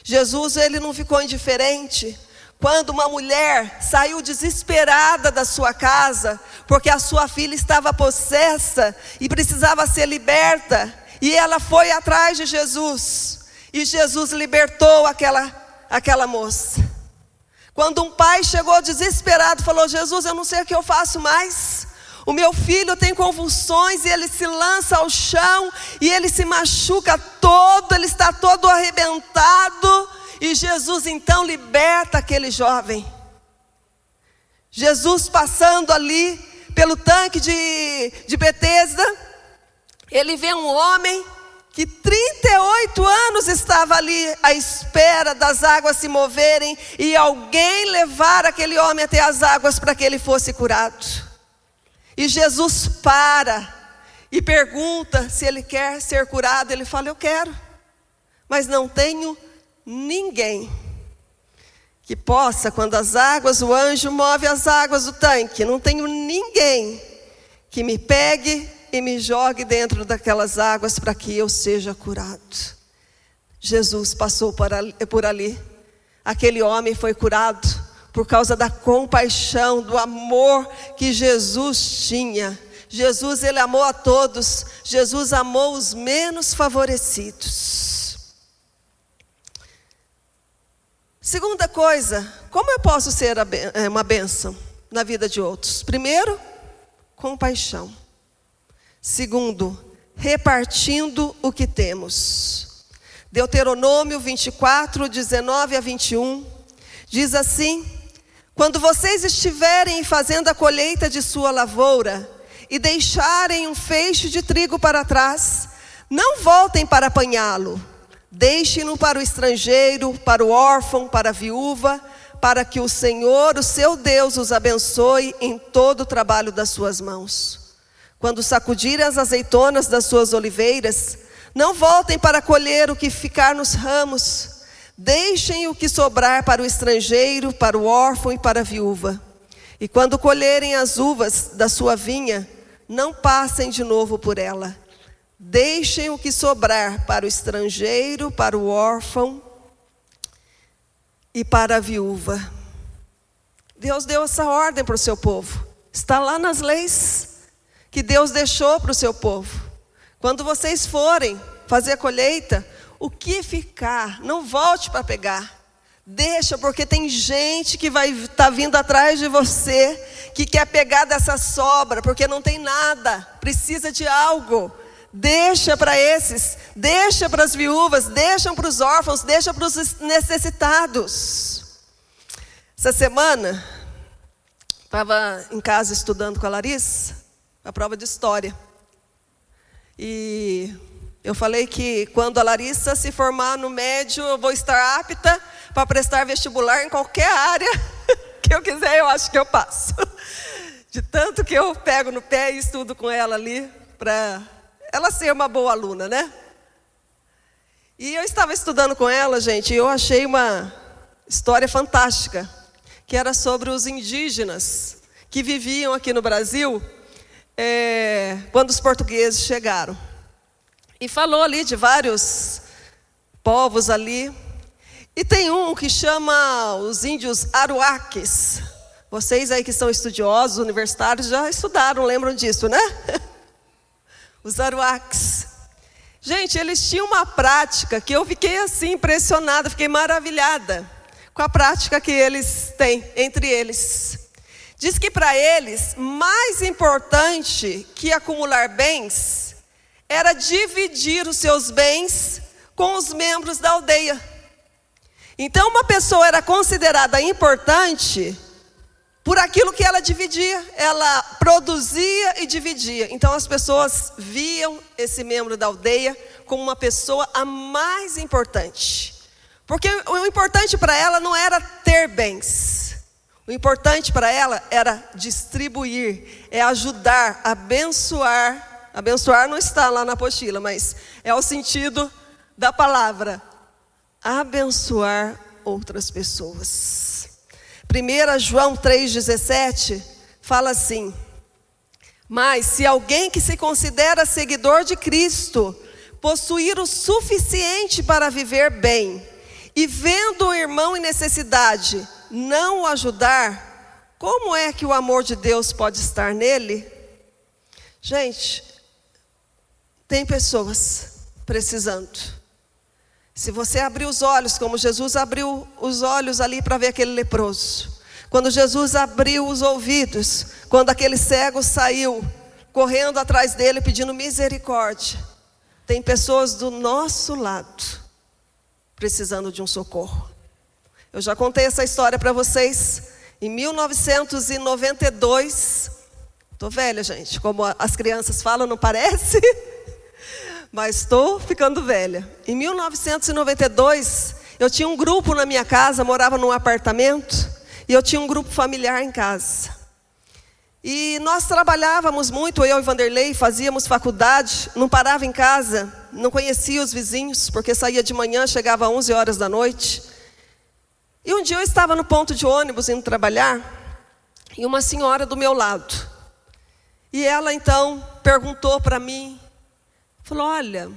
Jesus, ele não ficou indiferente quando uma mulher saiu desesperada da sua casa, porque a sua filha estava possessa e precisava ser liberta, e ela foi atrás de Jesus, e Jesus libertou aquela moça. Quando um pai chegou desesperado, falou: Jesus, eu não sei o que eu faço mais, o meu filho tem convulsões, e ele se lança ao chão, e ele se machuca todo, ele está todo arrebentado. E Jesus então liberta aquele jovem. Jesus, passando ali pelo tanque de Betesda, ele vê um homem que 38 anos estava ali à espera das águas se moverem e alguém levar aquele homem até as águas para que ele fosse curado. E Jesus para e pergunta se ele quer ser curado. Ele fala: eu quero, mas não tenho ninguém que possa, quando as águas, o anjo move as águas do tanque, não tenho ninguém que me pegue e me jogue dentro daquelas águas para que eu seja curado. Jesus passou por ali. Aquele homem foi curado por causa da compaixão, do amor que Jesus tinha. Jesus, ele amou a todos. Jesus amou os menos favorecidos. Segunda coisa, como eu posso ser uma bênção na vida de outros? Primeiro, compaixão. Segundo, repartindo o que temos. Deuteronômio 24, 19 a 21, diz assim: Quando vocês estiverem fazendo a colheita de sua lavoura e deixarem um feixe de trigo para trás, não voltem para apanhá-lo. Deixem-no para o estrangeiro, para o órfão, para a viúva, para que o Senhor, o seu Deus, os abençoe em todo o trabalho das suas mãos. Quando sacudirem as azeitonas das suas oliveiras, não voltem para colher o que ficar nos ramos. Deixem o que sobrar para o estrangeiro, para o órfão e para a viúva. E quando colherem as uvas da sua vinha, não passem de novo por ela. Deixem o que sobrar para o estrangeiro, para o órfão e para a viúva. Deus deu essa ordem para o seu povo. Está lá nas leis que Deus deixou para o seu povo. Quando vocês forem fazer a colheita, o que ficar, não volte para pegar. Deixa, porque tem gente que vai estar vindo atrás de você, que quer pegar dessa sobra, porque não tem nada, precisa de algo. Deixa para esses, deixa para as viúvas, deixa para os órfãos, deixa para os necessitados. Essa semana, estava em casa estudando com a Larissa, a prova de história. E eu falei que quando a Larissa se formar no médio, eu vou estar apta para prestar vestibular em qualquer área que eu quiser, eu acho que eu passo. De tanto que eu pego no pé e estudo com ela ali, para ela ser uma boa aluna, né? E eu estava estudando com ela, gente, e eu achei uma história fantástica, que era sobre os indígenas que viviam aqui no Brasil, quando os portugueses chegaram. E falou ali de vários povos ali. E tem um que chama os índios aruaques. Vocês aí que são estudiosos, universitários, já estudaram, lembram disso, né? Os aruaques. Gente, eles tinham uma prática que eu fiquei assim impressionada, fiquei maravilhada com a prática que eles têm entre eles. Diz que para eles, mais importante que acumular bens, era dividir os seus bens com os membros da aldeia. Então uma pessoa era considerada importante por aquilo que ela dividia, ela produzia e dividia. Então as pessoas viam esse membro da aldeia como uma pessoa a mais importante. Porque o importante para ela não era ter bens. O importante para ela era distribuir, é ajudar, abençoar. Abençoar não está lá na apostila, mas é o sentido da palavra. Abençoar outras pessoas. 1 João 3,17 fala assim: mas se alguém que se considera seguidor de Cristo possuir o suficiente para viver bem, e vendo o irmão em necessidade não o ajudar, como é que o amor de Deus pode estar nele? Gente, tem pessoas precisando. Se você abrir os olhos, como Jesus abriu os olhos ali para ver aquele leproso, quando Jesus abriu os ouvidos, quando aquele cego saiu correndo atrás dele pedindo misericórdia, tem pessoas do nosso lado precisando de um socorro. Eu já contei essa história para vocês. Em 1992, estou velha, gente, como as crianças falam, não parece? Mas estou ficando velha. Em 1992, eu tinha um grupo na minha casa, morava num apartamento, e eu tinha um grupo familiar em casa. E nós trabalhávamos muito, eu e Vanderlei, fazíamos faculdade, não parava em casa, não conhecia os vizinhos, porque saía de manhã, chegava às 11 horas da noite. E um dia eu estava no ponto de ônibus indo trabalhar, e uma senhora do meu lado. E ela então perguntou para mim, falou: olha,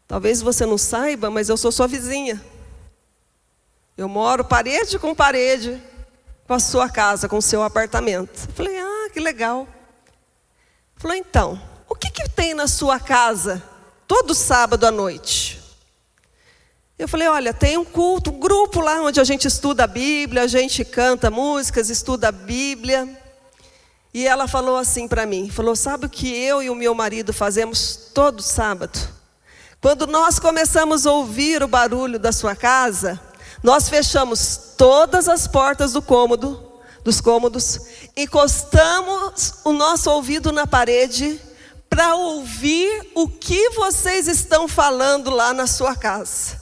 talvez você não saiba, mas eu sou sua vizinha. Eu moro parede com parede com a sua casa, com o seu apartamento. Eu falei: ah, que legal. Falou: então, o que tem na sua casa todo sábado à noite? Eu falei: olha, tem um culto, um grupo lá onde a gente estuda a Bíblia, a gente canta músicas, estuda a Bíblia. E ela falou assim para mim, falou: sabe o que eu e o meu marido fazemos todo sábado? Quando nós começamos a ouvir o barulho da sua casa, Nós fechamos todas as portas dos cômodos, encostamos o nosso ouvido na parede para ouvir o que vocês estão falando lá na sua casa.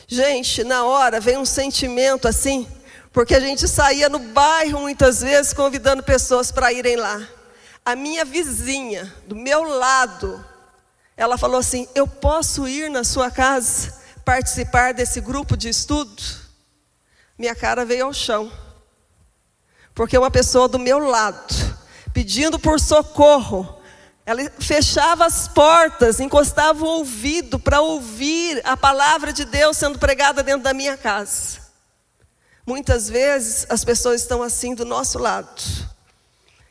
Gente, na hora vem um sentimento assim, porque a gente saía no bairro muitas vezes convidando pessoas para irem lá. A minha vizinha, do meu lado, ela falou assim: eu posso ir na sua casa participar desse grupo de estudo? Minha cara veio ao chão, porque uma pessoa do meu lado, pedindo por socorro, ela fechava as portas, encostava o ouvido para ouvir a palavra de Deus sendo pregada dentro da minha casa. Muitas vezes as pessoas estão assim do nosso lado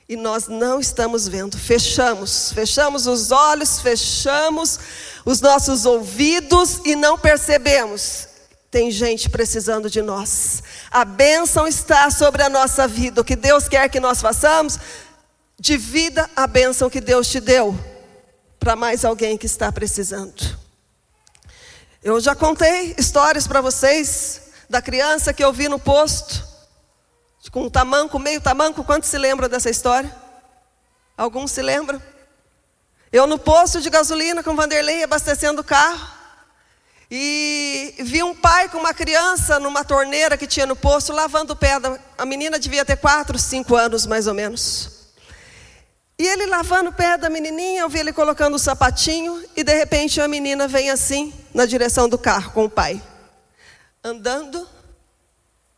e nós não estamos vendo. Fechamos os olhos, fechamos os nossos ouvidos e não percebemos. Tem gente precisando de nós. A bênção está sobre a nossa vida. O que Deus quer que nós façamos, divida a bênção que Deus te deu para mais alguém que está precisando. Eu já contei histórias para vocês da criança que eu vi no posto, com um tamanco, meio tamanco. Quantos se lembram dessa história? Alguns se lembram? Eu no posto de gasolina com o Vanderlei abastecendo o carro, e vi um pai com uma criança numa torneira que tinha no posto, lavando o pé. A menina devia ter 4, 5 anos mais ou menos. E ele lavando o pé da menininha, eu vi ele colocando o sapatinho, e de repente a menina vem assim, na direção do carro com o pai, andando,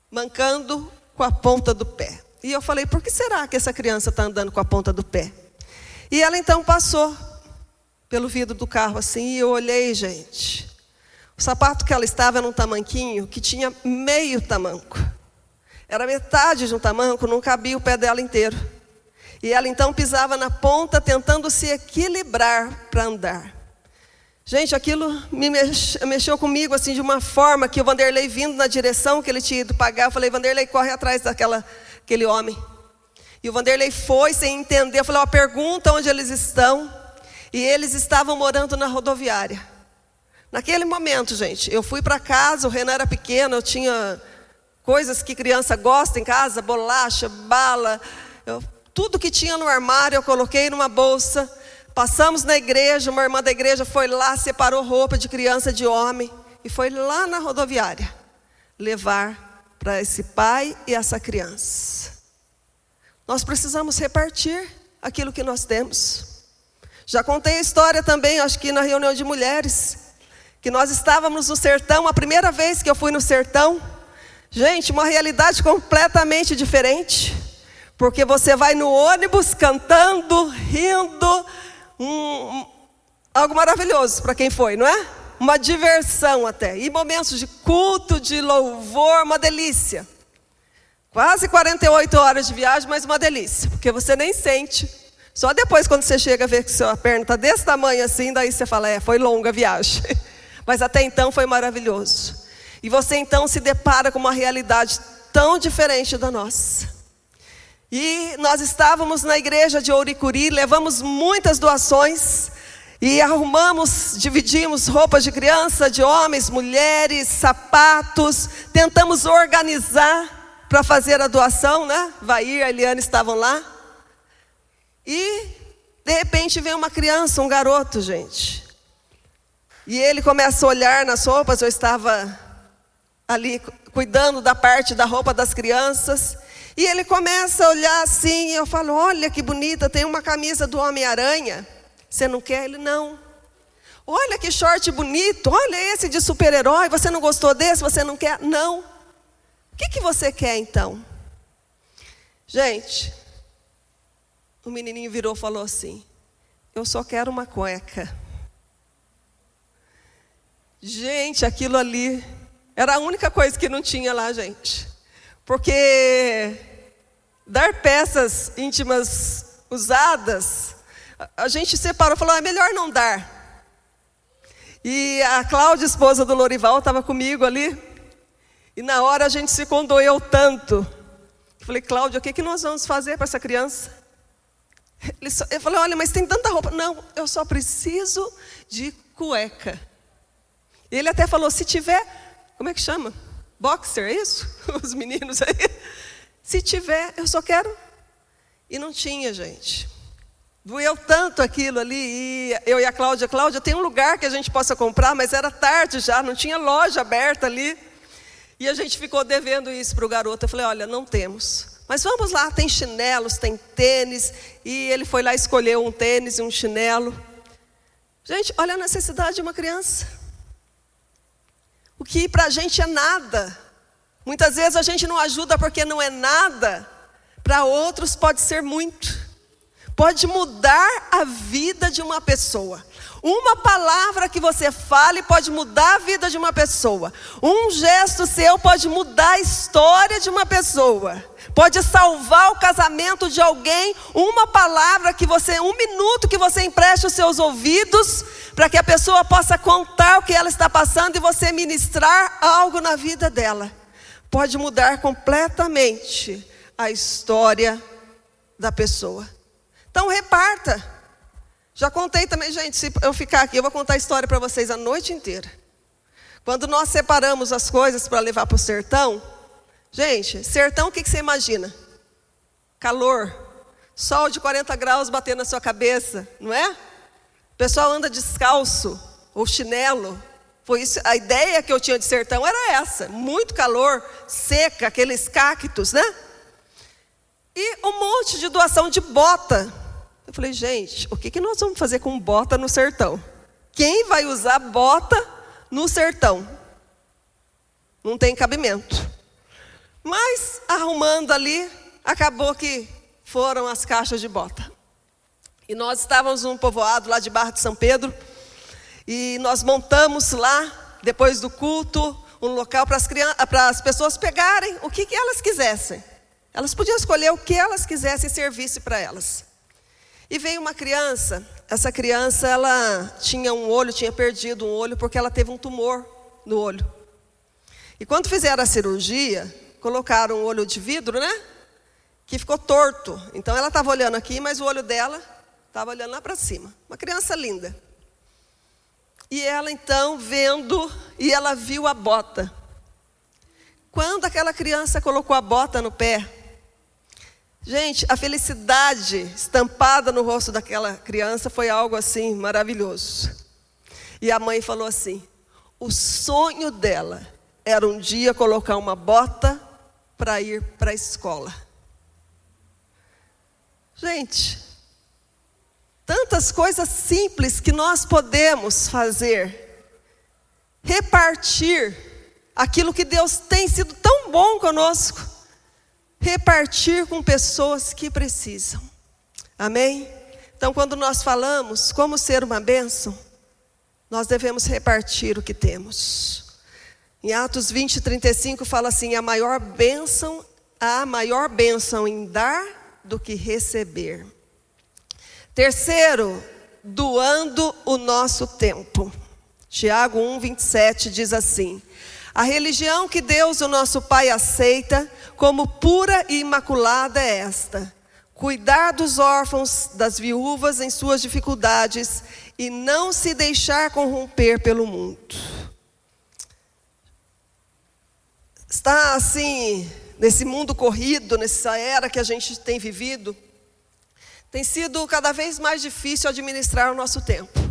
mancando com a ponta do pé. E eu falei: por que será que essa criança está andando com a ponta do pé? E ela então passou pelo vidro do carro assim, e eu olhei, gente. O sapato que ela estava era um tamanquinho que tinha meio tamanco. Era metade de um tamanco, não cabia o pé dela inteiro. E ela então pisava na ponta, tentando se equilibrar para andar. Gente, aquilo mexeu comigo assim de uma forma que o Vanderlei, vindo na direção que ele tinha ido pagar, eu falei: Vanderlei, corre atrás daquele homem. E o Vanderlei foi sem entender. Eu falei: pergunta onde eles estão. E eles estavam morando na rodoviária. Naquele momento, gente, eu fui para casa, o Renan era pequeno, eu tinha coisas que criança gosta em casa, bolacha, bala, tudo que tinha no armário eu coloquei numa bolsa. Passamos na igreja, uma irmã da igreja foi lá, separou roupa de criança, de homem, e foi lá na rodoviária levar para esse pai e essa criança. Nós precisamos repartir aquilo que nós temos. Já contei a história também, acho que na reunião de mulheres, que nós estávamos no sertão, a primeira vez que eu fui no sertão. Gente, uma realidade completamente diferente, porque você vai no ônibus cantando, rindo, algo maravilhoso para quem foi, não é? Uma diversão até, e momentos de culto, de louvor, uma delícia. Quase 48 horas de viagem, mas uma delícia, porque você nem sente. Só depois, quando você chega a ver que sua perna está desse tamanho assim, daí você fala: foi longa a viagem. Mas até então foi maravilhoso. E você então se depara com uma realidade tão diferente da nossa. E nós estávamos na igreja de Ouricuri, levamos muitas doações e arrumamos, dividimos roupas de criança, de homens, mulheres, sapatos. Tentamos organizar para fazer a doação, né? Vair, a Eliane estavam lá. E de repente vem uma criança, um garoto, gente. E ele começa a olhar nas roupas. Eu estava ali cuidando da parte da roupa das crianças. E ele começa a olhar assim, e eu falo: olha que bonita, tem uma camisa do Homem-Aranha. Você não quer? Ele: não. Olha que short bonito, olha esse de super-herói, você não gostou desse, você não quer? Não. O que você quer então? Gente, o menininho virou e falou assim: eu só quero uma cueca. Gente, aquilo ali era a única coisa que não tinha lá, gente. Porque dar peças íntimas usadas, a gente separou, falou: é melhor não dar. E a Cláudia, esposa do Lorival, estava comigo ali. E na hora a gente se condoeu tanto. Eu falei: Cláudia, o que nós vamos fazer para essa criança? Eu falei: olha, mas tem tanta roupa. Não, eu só preciso de cueca. Ele até falou: se tiver, como é que chama? Boxer, é isso? Os meninos aí. Se tiver, eu só quero. E não tinha, gente. Doeu tanto aquilo ali, e eu e a Cláudia, tem um lugar que a gente possa comprar, mas era tarde já, não tinha loja aberta ali. E a gente ficou devendo isso para o garoto. Eu falei, olha, não temos. Mas vamos lá, tem chinelos, tem tênis. E ele foi lá, escolheu um tênis e um chinelo. Gente, olha a necessidade de uma criança. O que para a gente é nada. Muitas vezes a gente não ajuda porque não é nada. Para outros pode ser muito. Pode mudar a vida de uma pessoa. Uma palavra que você fale pode mudar a vida de uma pessoa. Um gesto seu pode mudar a história de uma pessoa. Pode salvar o casamento de alguém. Uma palavra que você, um minuto que você empreste os seus ouvidos, para que a pessoa possa contar o que ela está passando e você ministrar algo na vida dela. Pode mudar completamente a história da pessoa. Então reparta. Já contei também, gente, se eu ficar aqui, eu vou contar a história para vocês a noite inteira. Quando nós separamos as coisas para levar para o sertão, gente, sertão, o que você imagina? Calor, sol de 40 graus batendo na sua cabeça, não é? O pessoal anda descalço, ou chinelo. Foi isso, a ideia que eu tinha de sertão era essa, muito calor, seca, aqueles cactos, né? E um monte de doação de bota. Eu falei, gente, o que nós vamos fazer com bota no sertão? Quem vai usar bota no sertão? Não tem cabimento. Mas, arrumando ali, acabou que foram as caixas de bota. E nós estávamos num povoado lá de Barra de São Pedro. E nós montamos lá, depois do culto, um local para as pessoas pegarem o que elas quisessem. Elas podiam escolher o que elas quisessem e servisse para elas. E veio uma criança, essa criança ela tinha um olho, tinha perdido um olho porque ela teve um tumor no olho. E quando fizeram a cirurgia, colocaram um olho de vidro, né? Que ficou torto. Então ela estava olhando aqui, mas o olho dela estava olhando lá para cima. Uma criança linda. E ela então vendo, e ela viu a bota. Quando aquela criança colocou a bota no pé, gente, a felicidade estampada no rosto daquela criança foi algo assim maravilhoso. E a mãe falou assim, o sonho dela era um dia colocar uma bota para ir para a escola. Gente, tantas coisas simples que nós podemos fazer, repartir aquilo que Deus tem sido tão bom conosco. Repartir com pessoas que precisam. Amém? Então, quando nós falamos como ser uma bênção, nós devemos repartir o que temos. Em Atos 20:35 fala assim, há maior bênção em dar do que receber. Terceiro, doando o nosso tempo. Tiago 1:27 diz assim, a religião que Deus, o nosso Pai, aceita como pura e imaculada é esta: cuidar dos órfãos, das viúvas em suas dificuldades e não se deixar corromper pelo mundo. Está assim, nesse mundo corrido, nessa era que a gente tem vivido, tem sido cada vez mais difícil administrar o nosso tempo.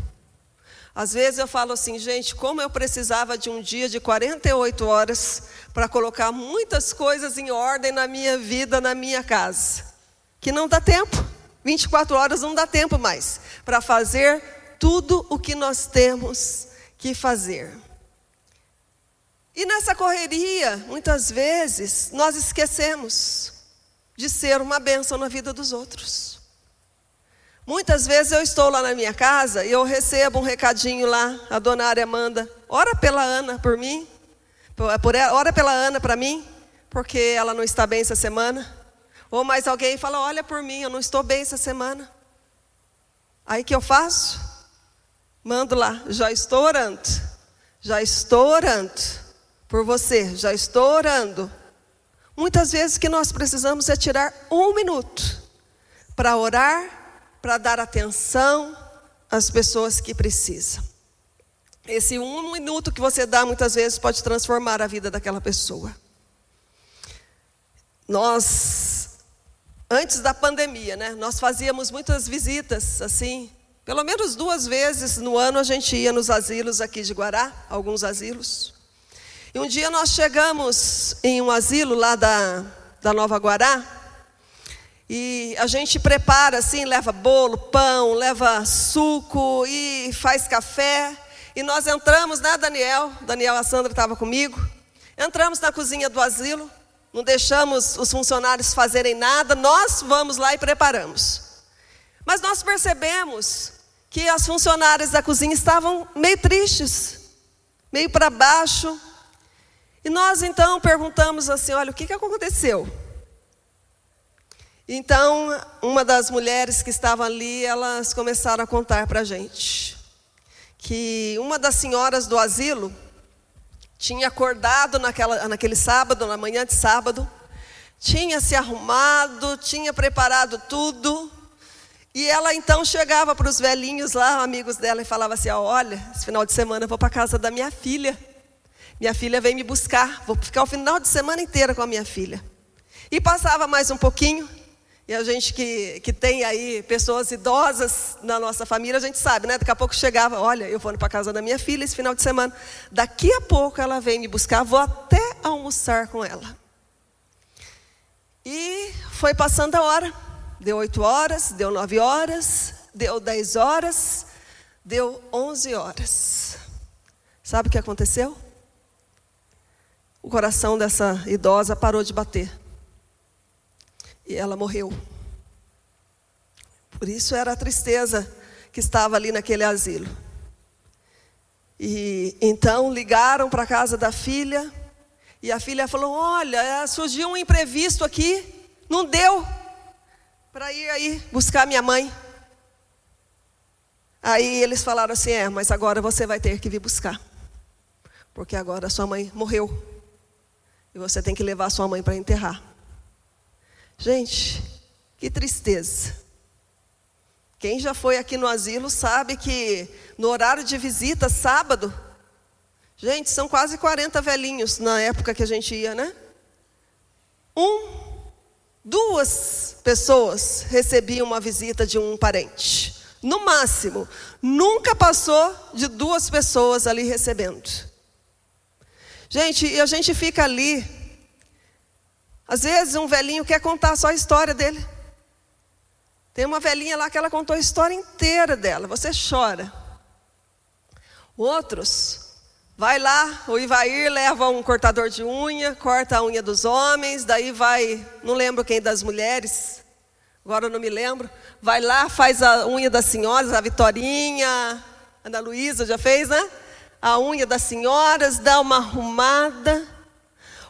Às vezes eu falo assim, gente, como eu precisava de um dia de 48 horas para colocar muitas coisas em ordem na minha vida, na minha casa. Que não dá tempo, 24 horas não dá tempo mais para fazer tudo o que nós temos que fazer. E nessa correria, muitas vezes, nós esquecemos de ser uma bênção na vida dos outros. Muitas vezes eu estou lá na minha casa e eu recebo um recadinho lá, a dona Área manda, ora pela Ana por mim, ora pela Ana para mim, porque ela não está bem essa semana. Ou mais alguém fala, olha por mim, eu não estou bem essa semana. Aí o que eu faço? Mando lá, já estou orando por você, já estou orando. Muitas vezes o que nós precisamos é tirar um minuto para orar, para dar atenção às pessoas que precisam. Esse 1 minuto que você dá, muitas vezes, pode transformar a vida daquela pessoa. Nós, antes da pandemia, né, nós fazíamos muitas visitas, assim, pelo menos 2 vezes no ano a gente ia nos asilos aqui de Guará, alguns asilos. E um dia nós chegamos em um asilo lá da Nova Guará, e a gente prepara assim, leva bolo, pão, leva suco e faz café. E nós entramos, né, Daniel, a Sandra estava comigo, entramos na cozinha do asilo, não deixamos os funcionários fazerem nada, nós vamos lá e preparamos. Mas nós percebemos que as funcionárias da cozinha estavam meio tristes, meio para baixo. E nós então perguntamos assim, olha, o que aconteceu? Então, uma das mulheres que estavam ali, elas começaram a contar para a gente que uma das senhoras do asilo tinha acordado naquele sábado, na manhã de sábado, tinha se arrumado, tinha preparado tudo, e ela então chegava para os velhinhos lá, amigos dela, e falava assim, olha, esse final de semana eu vou para a casa da minha filha vem me buscar, vou ficar o final de semana inteira com a minha filha. E passava mais um pouquinho, e a gente que tem aí pessoas idosas na nossa família, a gente sabe, né? Daqui a pouco chegava, olha, eu vou para a casa da minha filha esse final de semana. Daqui a pouco ela vem me buscar, vou até almoçar com ela. E foi passando a hora. Deu 8 horas, deu 9 horas, deu 10 horas, deu 11 horas. Sabe o que aconteceu? O coração dessa idosa parou de bater. E ela morreu. Por isso era a tristeza que estava ali naquele asilo. E então ligaram para a casa da filha. E a filha falou, olha, surgiu um imprevisto aqui. Não deu para ir aí buscar minha mãe. Aí eles falaram assim, mas agora você vai ter que vir buscar. Porque agora sua mãe morreu. E você tem que levar sua mãe para enterrar. Gente, que tristeza. Quem já foi aqui no asilo sabe que no horário de visita, sábado, gente, são quase 40 velhinhos na época que a gente ia, né? 2 pessoas recebiam uma visita de um parente. No máximo, nunca passou de 2 pessoas ali recebendo. Gente, e a gente fica ali. Às vezes um velhinho quer contar só a história dele. Tem uma velhinha lá que ela contou a história inteira dela. Você chora. Outros, vai lá, o Ivair leva um cortador de unha, corta a unha dos homens, daí vai, não lembro quem das mulheres, agora eu não me lembro, vai lá, faz a unha das senhoras, a Vitorinha, a Ana Luísa já fez, né? A unha das senhoras, dá uma arrumada.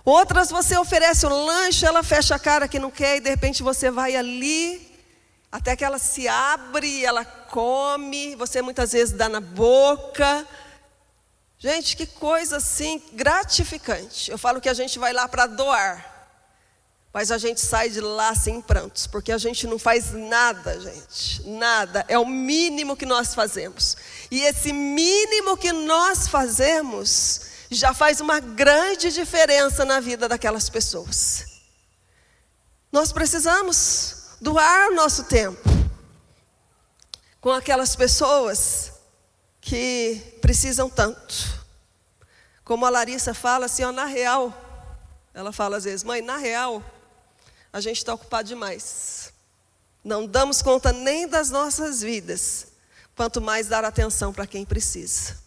Outras você oferece um lanche, ela fecha a cara que não quer e de repente você vai ali, até que ela se abre, ela come, você muitas vezes dá na boca. Gente, que coisa assim gratificante. Eu falo que a gente vai lá para doar, mas a gente sai de lá assim em prantos, porque a gente não faz nada, gente, nada. É o mínimo que nós fazemos. E esse mínimo que nós fazemos já faz uma grande diferença na vida daquelas pessoas. Nós precisamos doar o nosso tempo com aquelas pessoas que precisam tanto. Como a Larissa fala assim, na real, ela fala às vezes, mãe, na real, a gente está ocupado demais. Não damos conta nem das nossas vidas, quanto mais dar atenção para quem precisa.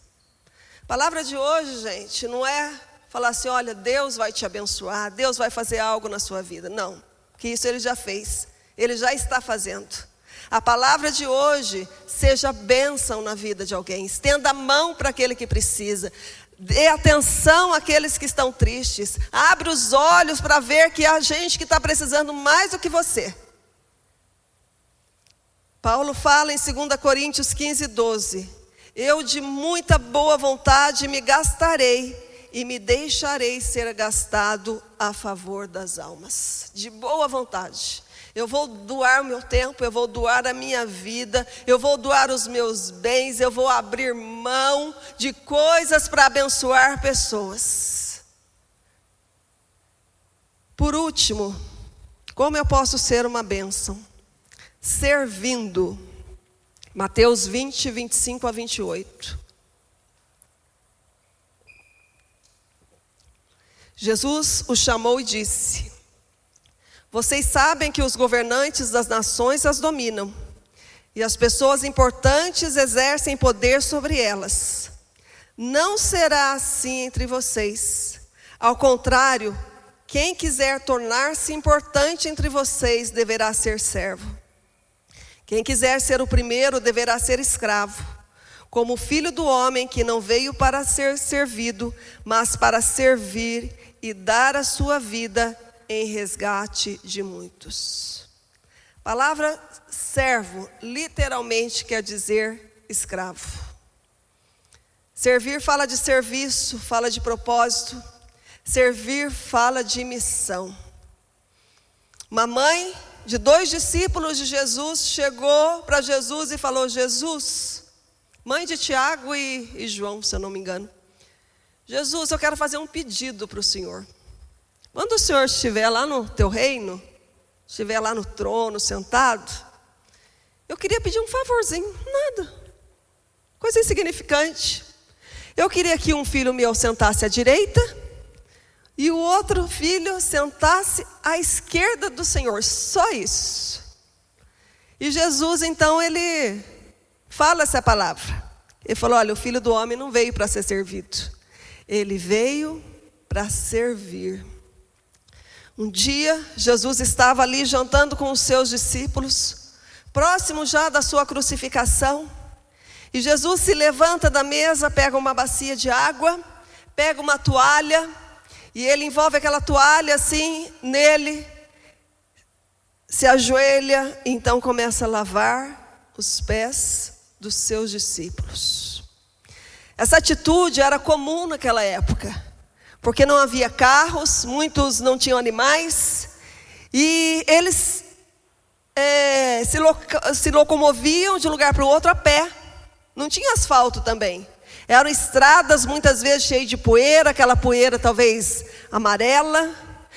A palavra de hoje, gente, não é falar assim, olha, Deus vai te abençoar, Deus vai fazer algo na sua vida. Não, que isso Ele já fez, Ele já está fazendo. A palavra de hoje, seja bênção na vida de alguém, estenda a mão para aquele que precisa, dê atenção àqueles que estão tristes, abre os olhos para ver que há gente que está precisando mais do que você. Paulo fala em 2 Coríntios 15:12, eu de muita boa vontade me gastarei e me deixarei ser gastado a favor das almas. De boa vontade. Eu vou doar o meu tempo, eu vou doar a minha vida, eu vou doar os meus bens, eu vou abrir mão de coisas para abençoar pessoas. Por último, como eu posso ser uma bênção? Servindo. Mateus 20, 25 a 28. Jesus o chamou e disse: vocês sabem que os governantes das nações as dominam, e as pessoas importantes exercem poder sobre elas. Não será assim entre vocês. Ao contrário, quem quiser tornar-se importante entre vocês deverá ser servo. Quem quiser ser o primeiro deverá ser escravo, como o Filho do Homem, que não veio para ser servido, mas para servir e dar a sua vida em resgate de muitos. A palavra servo literalmente quer dizer escravo. Servir fala de serviço, fala de propósito. Servir fala de missão. Uma mãe de 2 discípulos de Jesus chegou para Jesus e falou: Jesus, mãe de Tiago e João, se eu não me engano, Jesus, eu quero fazer um pedido para o Senhor. Quando o Senhor estiver lá no teu reino, estiver lá no trono sentado, eu queria pedir um favorzinho, nada, coisa insignificante. Eu queria que um filho meu sentasse à direita e o outro filho sentasse à esquerda do Senhor, só isso. E Jesus então ele fala essa palavra. Ele falou: olha, o Filho do Homem não veio para ser servido, ele veio para servir. Um dia, Jesus estava ali jantando com os seus discípulos, próximo já da sua crucificação. E Jesus se levanta da mesa, pega uma bacia de água, pega uma toalha, e ele envolve aquela toalha assim nele, se ajoelha, e então começa a lavar os pés dos seus discípulos. Essa atitude era comum naquela época, porque não havia carros, muitos não tinham animais, e eles se locomoviam de um lugar para o outro a pé. Não tinha asfalto também. Eram estradas muitas vezes cheias de poeira, aquela poeira talvez amarela.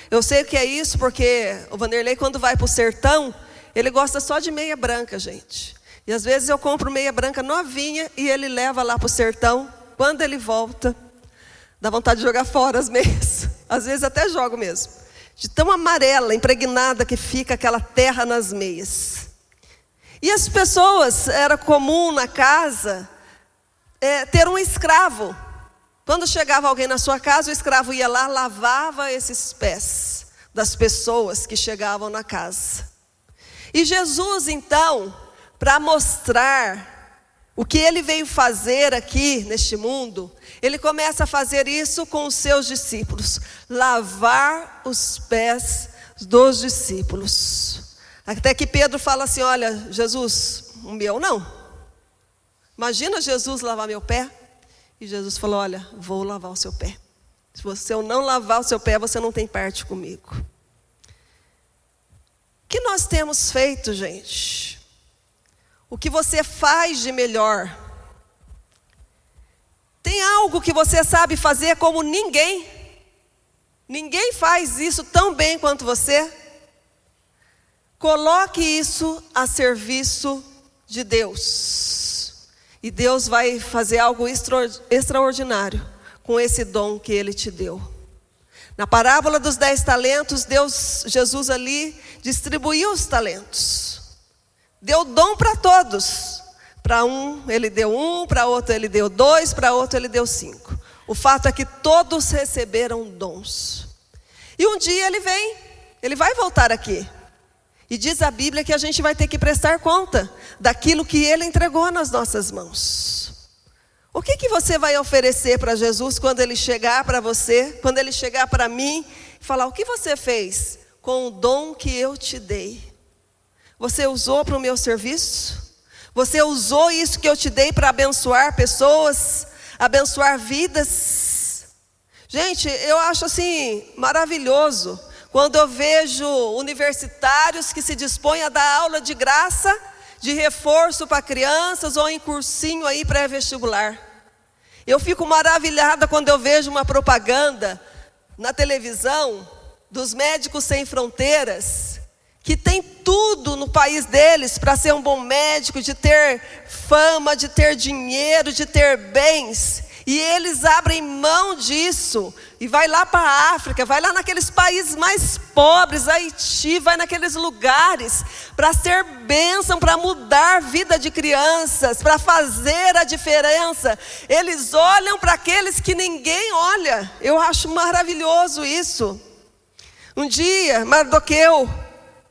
Eu sei o que é isso, porque o Vanderlei, quando vai para o sertão, ele gosta só de meia branca, gente. E às vezes eu compro meia branca novinha e ele leva lá para o sertão. Quando ele volta, dá vontade de jogar fora as meias. Às vezes até jogo mesmo. De tão amarela, impregnada que fica aquela terra nas meias. E as pessoas, era comum na casa ter um escravo. Quando chegava alguém na sua casa, o escravo ia lá, lavava esses pés das pessoas que chegavam na casa. E Jesus então, para mostrar o que ele veio fazer aqui neste mundo, ele começa a fazer isso com os seus discípulos, lavar os pés dos discípulos. Até que Pedro fala assim: olha, Jesus, o meu não. Imagina Jesus lavar meu pé. E Jesus falou: olha, vou lavar o seu pé. Se eu não lavar o seu pé, você não tem parte comigo. O que nós temos feito, gente? O que você faz de melhor? Tem algo que você sabe fazer como ninguém? Ninguém faz isso tão bem quanto você? Coloque isso a serviço de Deus. E Deus vai fazer algo extraordinário com esse dom que Ele te deu. Na parábola dos 10 talentos, Jesus ali distribuiu os talentos. Deu dom para todos. Para um Ele deu 1, para outro Ele deu 2, para outro Ele deu 5. O fato é que todos receberam dons. E um dia Ele vai voltar aqui. E diz a Bíblia que a gente vai ter que prestar conta daquilo que Ele entregou nas nossas mãos. O que você vai oferecer para Jesus quando Ele chegar para você, quando Ele chegar para mim, e falar: o que você fez com o dom que eu te dei? Você usou para o meu serviço? Você usou isso que eu te dei para abençoar pessoas, abençoar vidas? Gente, eu acho assim maravilhoso quando eu vejo universitários que se dispõem a dar aula de graça, de reforço para crianças ou em cursinho aí pré-vestibular. Eu fico maravilhada quando eu vejo uma propaganda na televisão dos Médicos Sem Fronteiras, que tem tudo no país deles para ser um bom médico, de ter fama, de ter dinheiro, de ter bens. E eles abrem mão disso e vai lá para a África, vai lá naqueles países mais pobres, Haiti, vai naqueles lugares para ser bênção, para mudar a vida de crianças, para fazer a diferença. Eles olham para aqueles que ninguém olha. Eu acho maravilhoso isso. Um dia, Mardoqueu,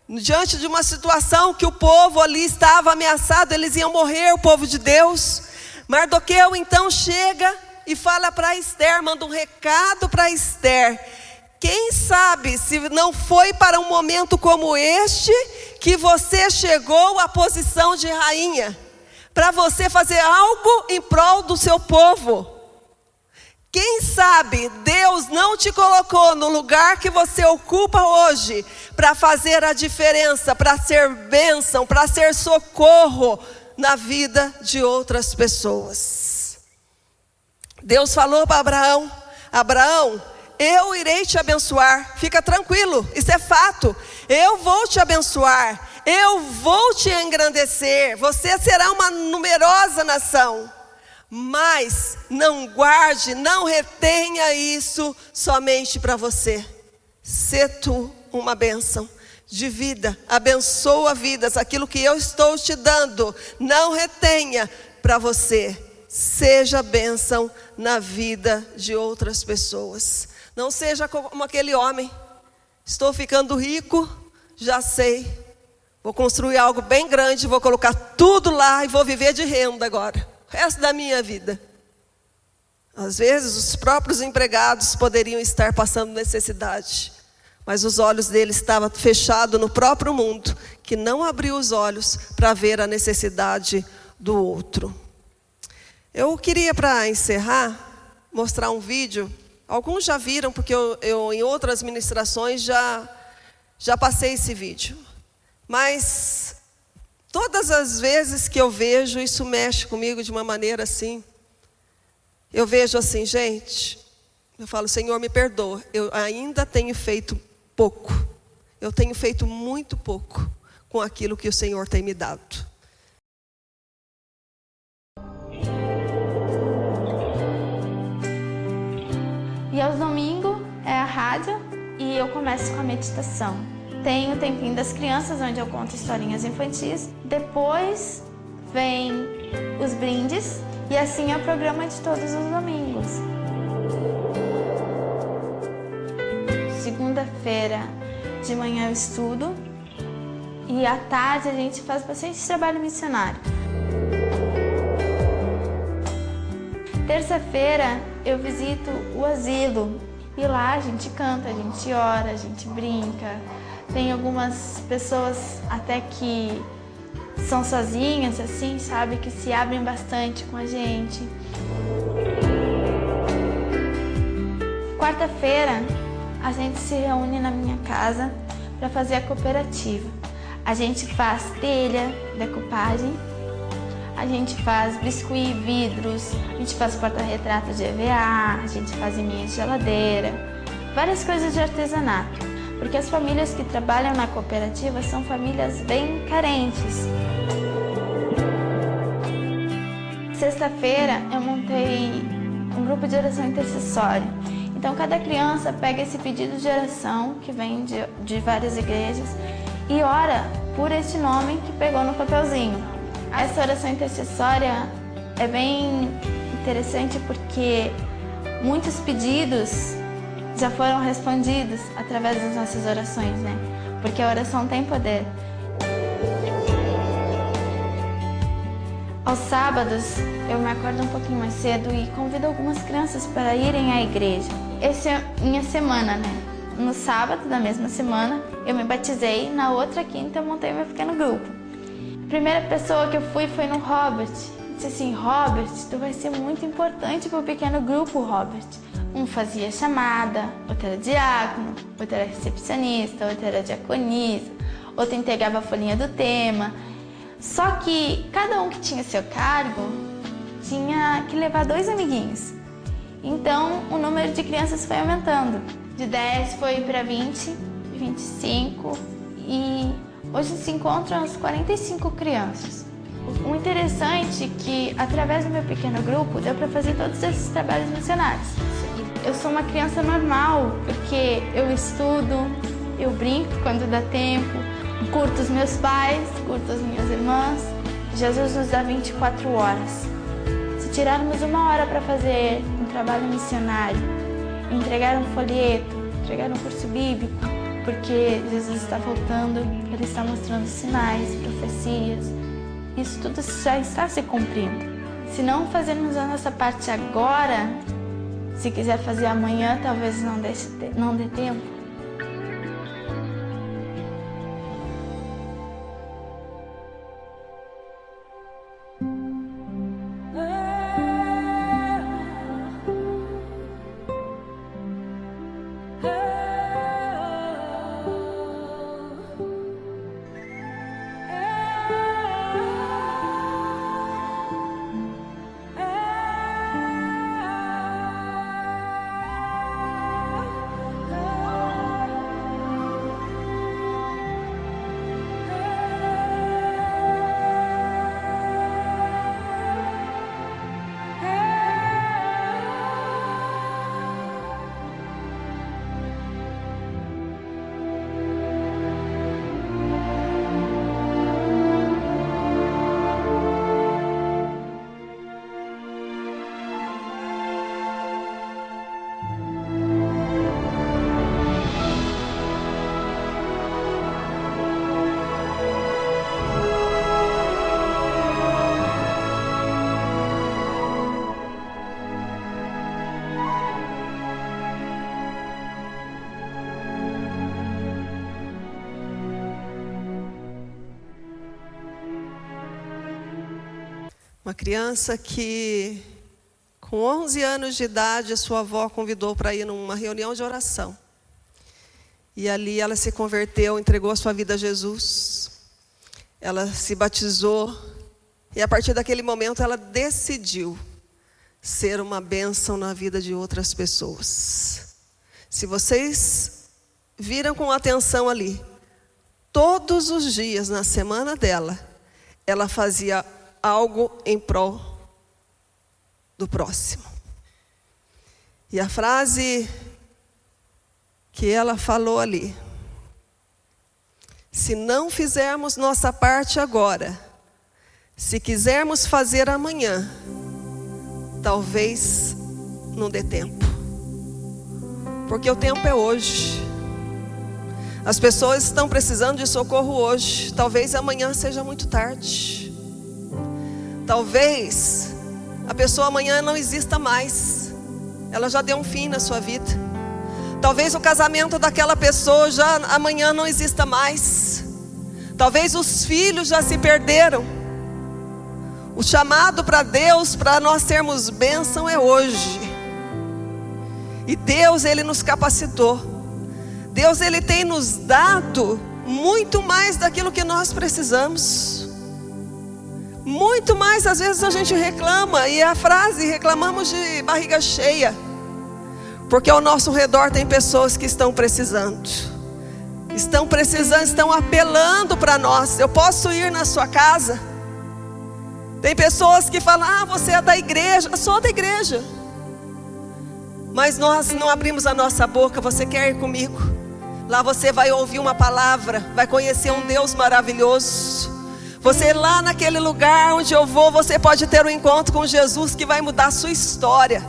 diante de uma situação que o povo ali estava ameaçado, eles iam morrer, o povo de Deus. Mardoqueu então chega e fala para Ester, manda um recado para Ester. Quem sabe se não foi para um momento como este que você chegou à posição de rainha, para você fazer algo em prol do seu povo. Quem sabe Deus não te colocou no lugar que você ocupa hoje para fazer a diferença, para ser bênção, para ser socorro na vida de outras pessoas. Deus falou para Abraão: Abraão, eu irei te abençoar, fica tranquilo, isso é fato. Eu vou te abençoar, eu vou te engrandecer, você será uma numerosa nação. Mas não guarde, não retenha isso somente para você. Sê tu uma bênção de vida, abençoa vidas, aquilo que eu estou te dando, não retenha para você, seja bênção na vida de outras pessoas. Não seja como aquele homem: estou ficando rico, já sei, vou construir algo bem grande, vou colocar tudo lá e vou viver de renda agora, o resto da minha vida. Às vezes os próprios empregados poderiam estar passando necessidade, mas os olhos dele estavam fechados no próprio mundo, que não abriu os olhos para ver a necessidade do outro. Eu queria, para encerrar, mostrar um vídeo. Alguns já viram, porque eu em outras ministrações já passei esse vídeo. Mas todas as vezes que eu vejo, isso mexe comigo de uma maneira assim. Eu vejo assim, gente, eu falo: Senhor, me perdoa, eu ainda tenho feito pouco. Eu tenho feito muito pouco com aquilo que o Senhor tem me dado. E aos domingos é a rádio e eu começo com a meditação. Tem o tempinho das crianças, onde eu conto historinhas infantis. Depois vem os brindes e assim é o programa de todos os domingos. Segunda-feira de manhã eu estudo e à tarde a gente faz bastante trabalho missionário. Terça-feira eu visito o asilo e lá a gente canta, a gente ora, a gente brinca. Tem algumas pessoas até que são sozinhas, assim, sabe, que se abrem bastante com a gente. Quarta-feira a gente se reúne na minha casa para fazer a cooperativa. A gente faz telha, decupagem, a gente faz biscuit, vidros, a gente faz porta-retrato de EVA, a gente faz eminha de geladeira, várias coisas de artesanato. Porque as famílias que trabalham na cooperativa são famílias bem carentes. Sexta-feira eu montei um grupo de oração intercessória. Então cada criança pega esse pedido de oração que vem de várias igrejas e ora por este nome que pegou no papelzinho. Essa oração intercessória é bem interessante porque muitos pedidos já foram respondidos através das nossas orações, né? Porque a oração tem poder. Aos sábados, eu me acordo um pouquinho mais cedo e convido algumas crianças para irem à igreja. Essa é a minha semana, né? No sábado da mesma semana, eu me batizei. Na outra quinta, eu montei meu pequeno grupo. A primeira pessoa que eu fui foi no Robert. Eu disse assim: Robert, tu vai ser muito importante para o pequeno grupo, Robert. Um fazia chamada, outro era diácono, outro era recepcionista, outro era diaconisa, outro entregava a folhinha do tema. Só que cada um que tinha seu cargo tinha que levar 2 amiguinhos. Então o número de crianças foi aumentando. De 10 foi para 20, 25 e hoje se encontram as 45 crianças. O interessante é que através do meu pequeno grupo deu para fazer todos esses trabalhos missionários. Eu sou uma criança normal porque eu estudo, eu brinco quando dá tempo, curto os meus pais, curto as minhas irmãs. Jesus nos dá 24 horas. Se tirarmos 1 hora para fazer um trabalho missionário, entregar um folheto, entregar um curso bíblico, porque Jesus está voltando, Ele está mostrando sinais, profecias, isso tudo já está se cumprindo. Se não fazermos a nossa parte agora, se quiser fazer amanhã, talvez não dê tempo. Uma criança que, com 11 anos de idade, a sua avó convidou para ir numa reunião de oração. E ali ela se converteu, entregou a sua vida a Jesus. Ela se batizou. E a partir daquele momento ela decidiu ser uma bênção na vida de outras pessoas. Se vocês viram com atenção ali, todos os dias na semana dela, ela fazia algo em prol do próximo. E a frase que ela falou ali: se não fizermos nossa parte agora, se quisermos fazer amanhã, talvez não dê tempo. Porque o tempo é hoje. As pessoas estão precisando de socorro hoje. Talvez amanhã seja muito tarde. Talvez a pessoa amanhã não exista mais. Ela já deu um fim na sua vida. Talvez o casamento daquela pessoa já amanhã não exista mais. Talvez os filhos já se perderam. O chamado para Deus, para nós sermos bênção, é hoje. E Deus, Ele nos capacitou. Deus, Ele tem nos dado muito mais daquilo que nós precisamos. Muito mais. Às vezes a gente reclama, e a frase, reclamamos de barriga cheia, porque ao nosso redor tem pessoas que estão precisando, estão apelando para nós. Eu posso ir na sua casa? Tem pessoas que falam: ah, você é da igreja. Eu sou da igreja, mas nós não abrimos a nossa boca. Você quer ir comigo? Lá você vai ouvir uma palavra, vai conhecer um Deus maravilhoso. Você lá naquele lugar onde eu vou, você pode ter um encontro com Jesus que vai mudar a sua história,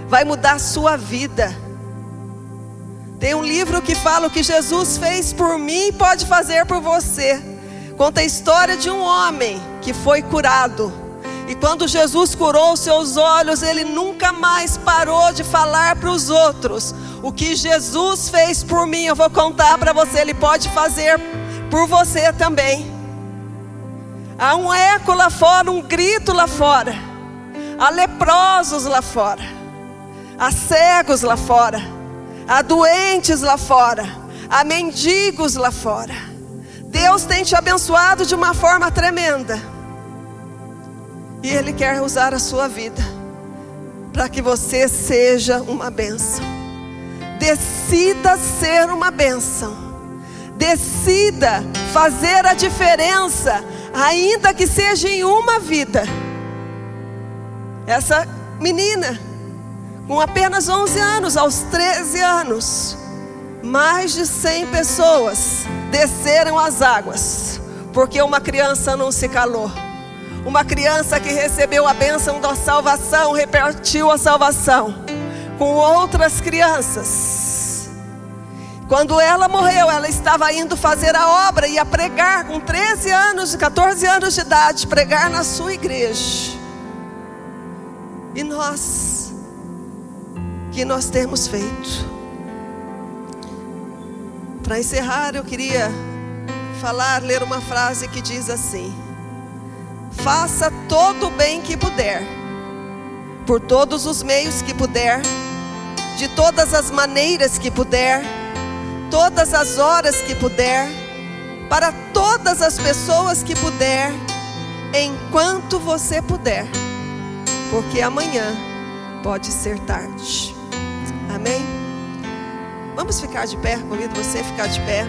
vai mudar a sua vida. Tem um livro que fala: o que Jesus fez por mim pode fazer por você. Conta a história de um homem que foi curado. E quando Jesus curou os seus olhos, ele nunca mais parou de falar para os outros: o que Jesus fez por mim, eu vou contar para você, Ele pode fazer por você também. Há um eco lá fora, um grito lá fora. Há leprosos lá fora. há cegos lá fora, há doentes lá fora, há mendigos lá fora. Deus tem te abençoado de uma forma tremenda. E Ele quer usar a sua vida para que você seja uma bênção. Decida ser uma bênção. Decida fazer a diferença, ainda que seja em uma vida. Essa menina, com apenas 11 anos, aos 13 anos, mais de 100 pessoas desceram as águas, porque uma criança não se calou. Uma criança que recebeu a bênção da salvação, repartiu a salvação com outras crianças. Quando ela morreu, ela estava indo fazer a obra, ia pregar com 13 anos, 14 anos de idade, pregar na sua igreja. E nós, que nós temos feito? Para encerrar, eu queria ler uma frase que diz assim: faça todo o bem que puder, por todos os meios que puder, de todas as maneiras que puder, todas as horas que puder, para todas as pessoas que puder, enquanto você puder, porque amanhã pode ser tarde. Amém? Vamos ficar de pé, convido você a ficar de pé.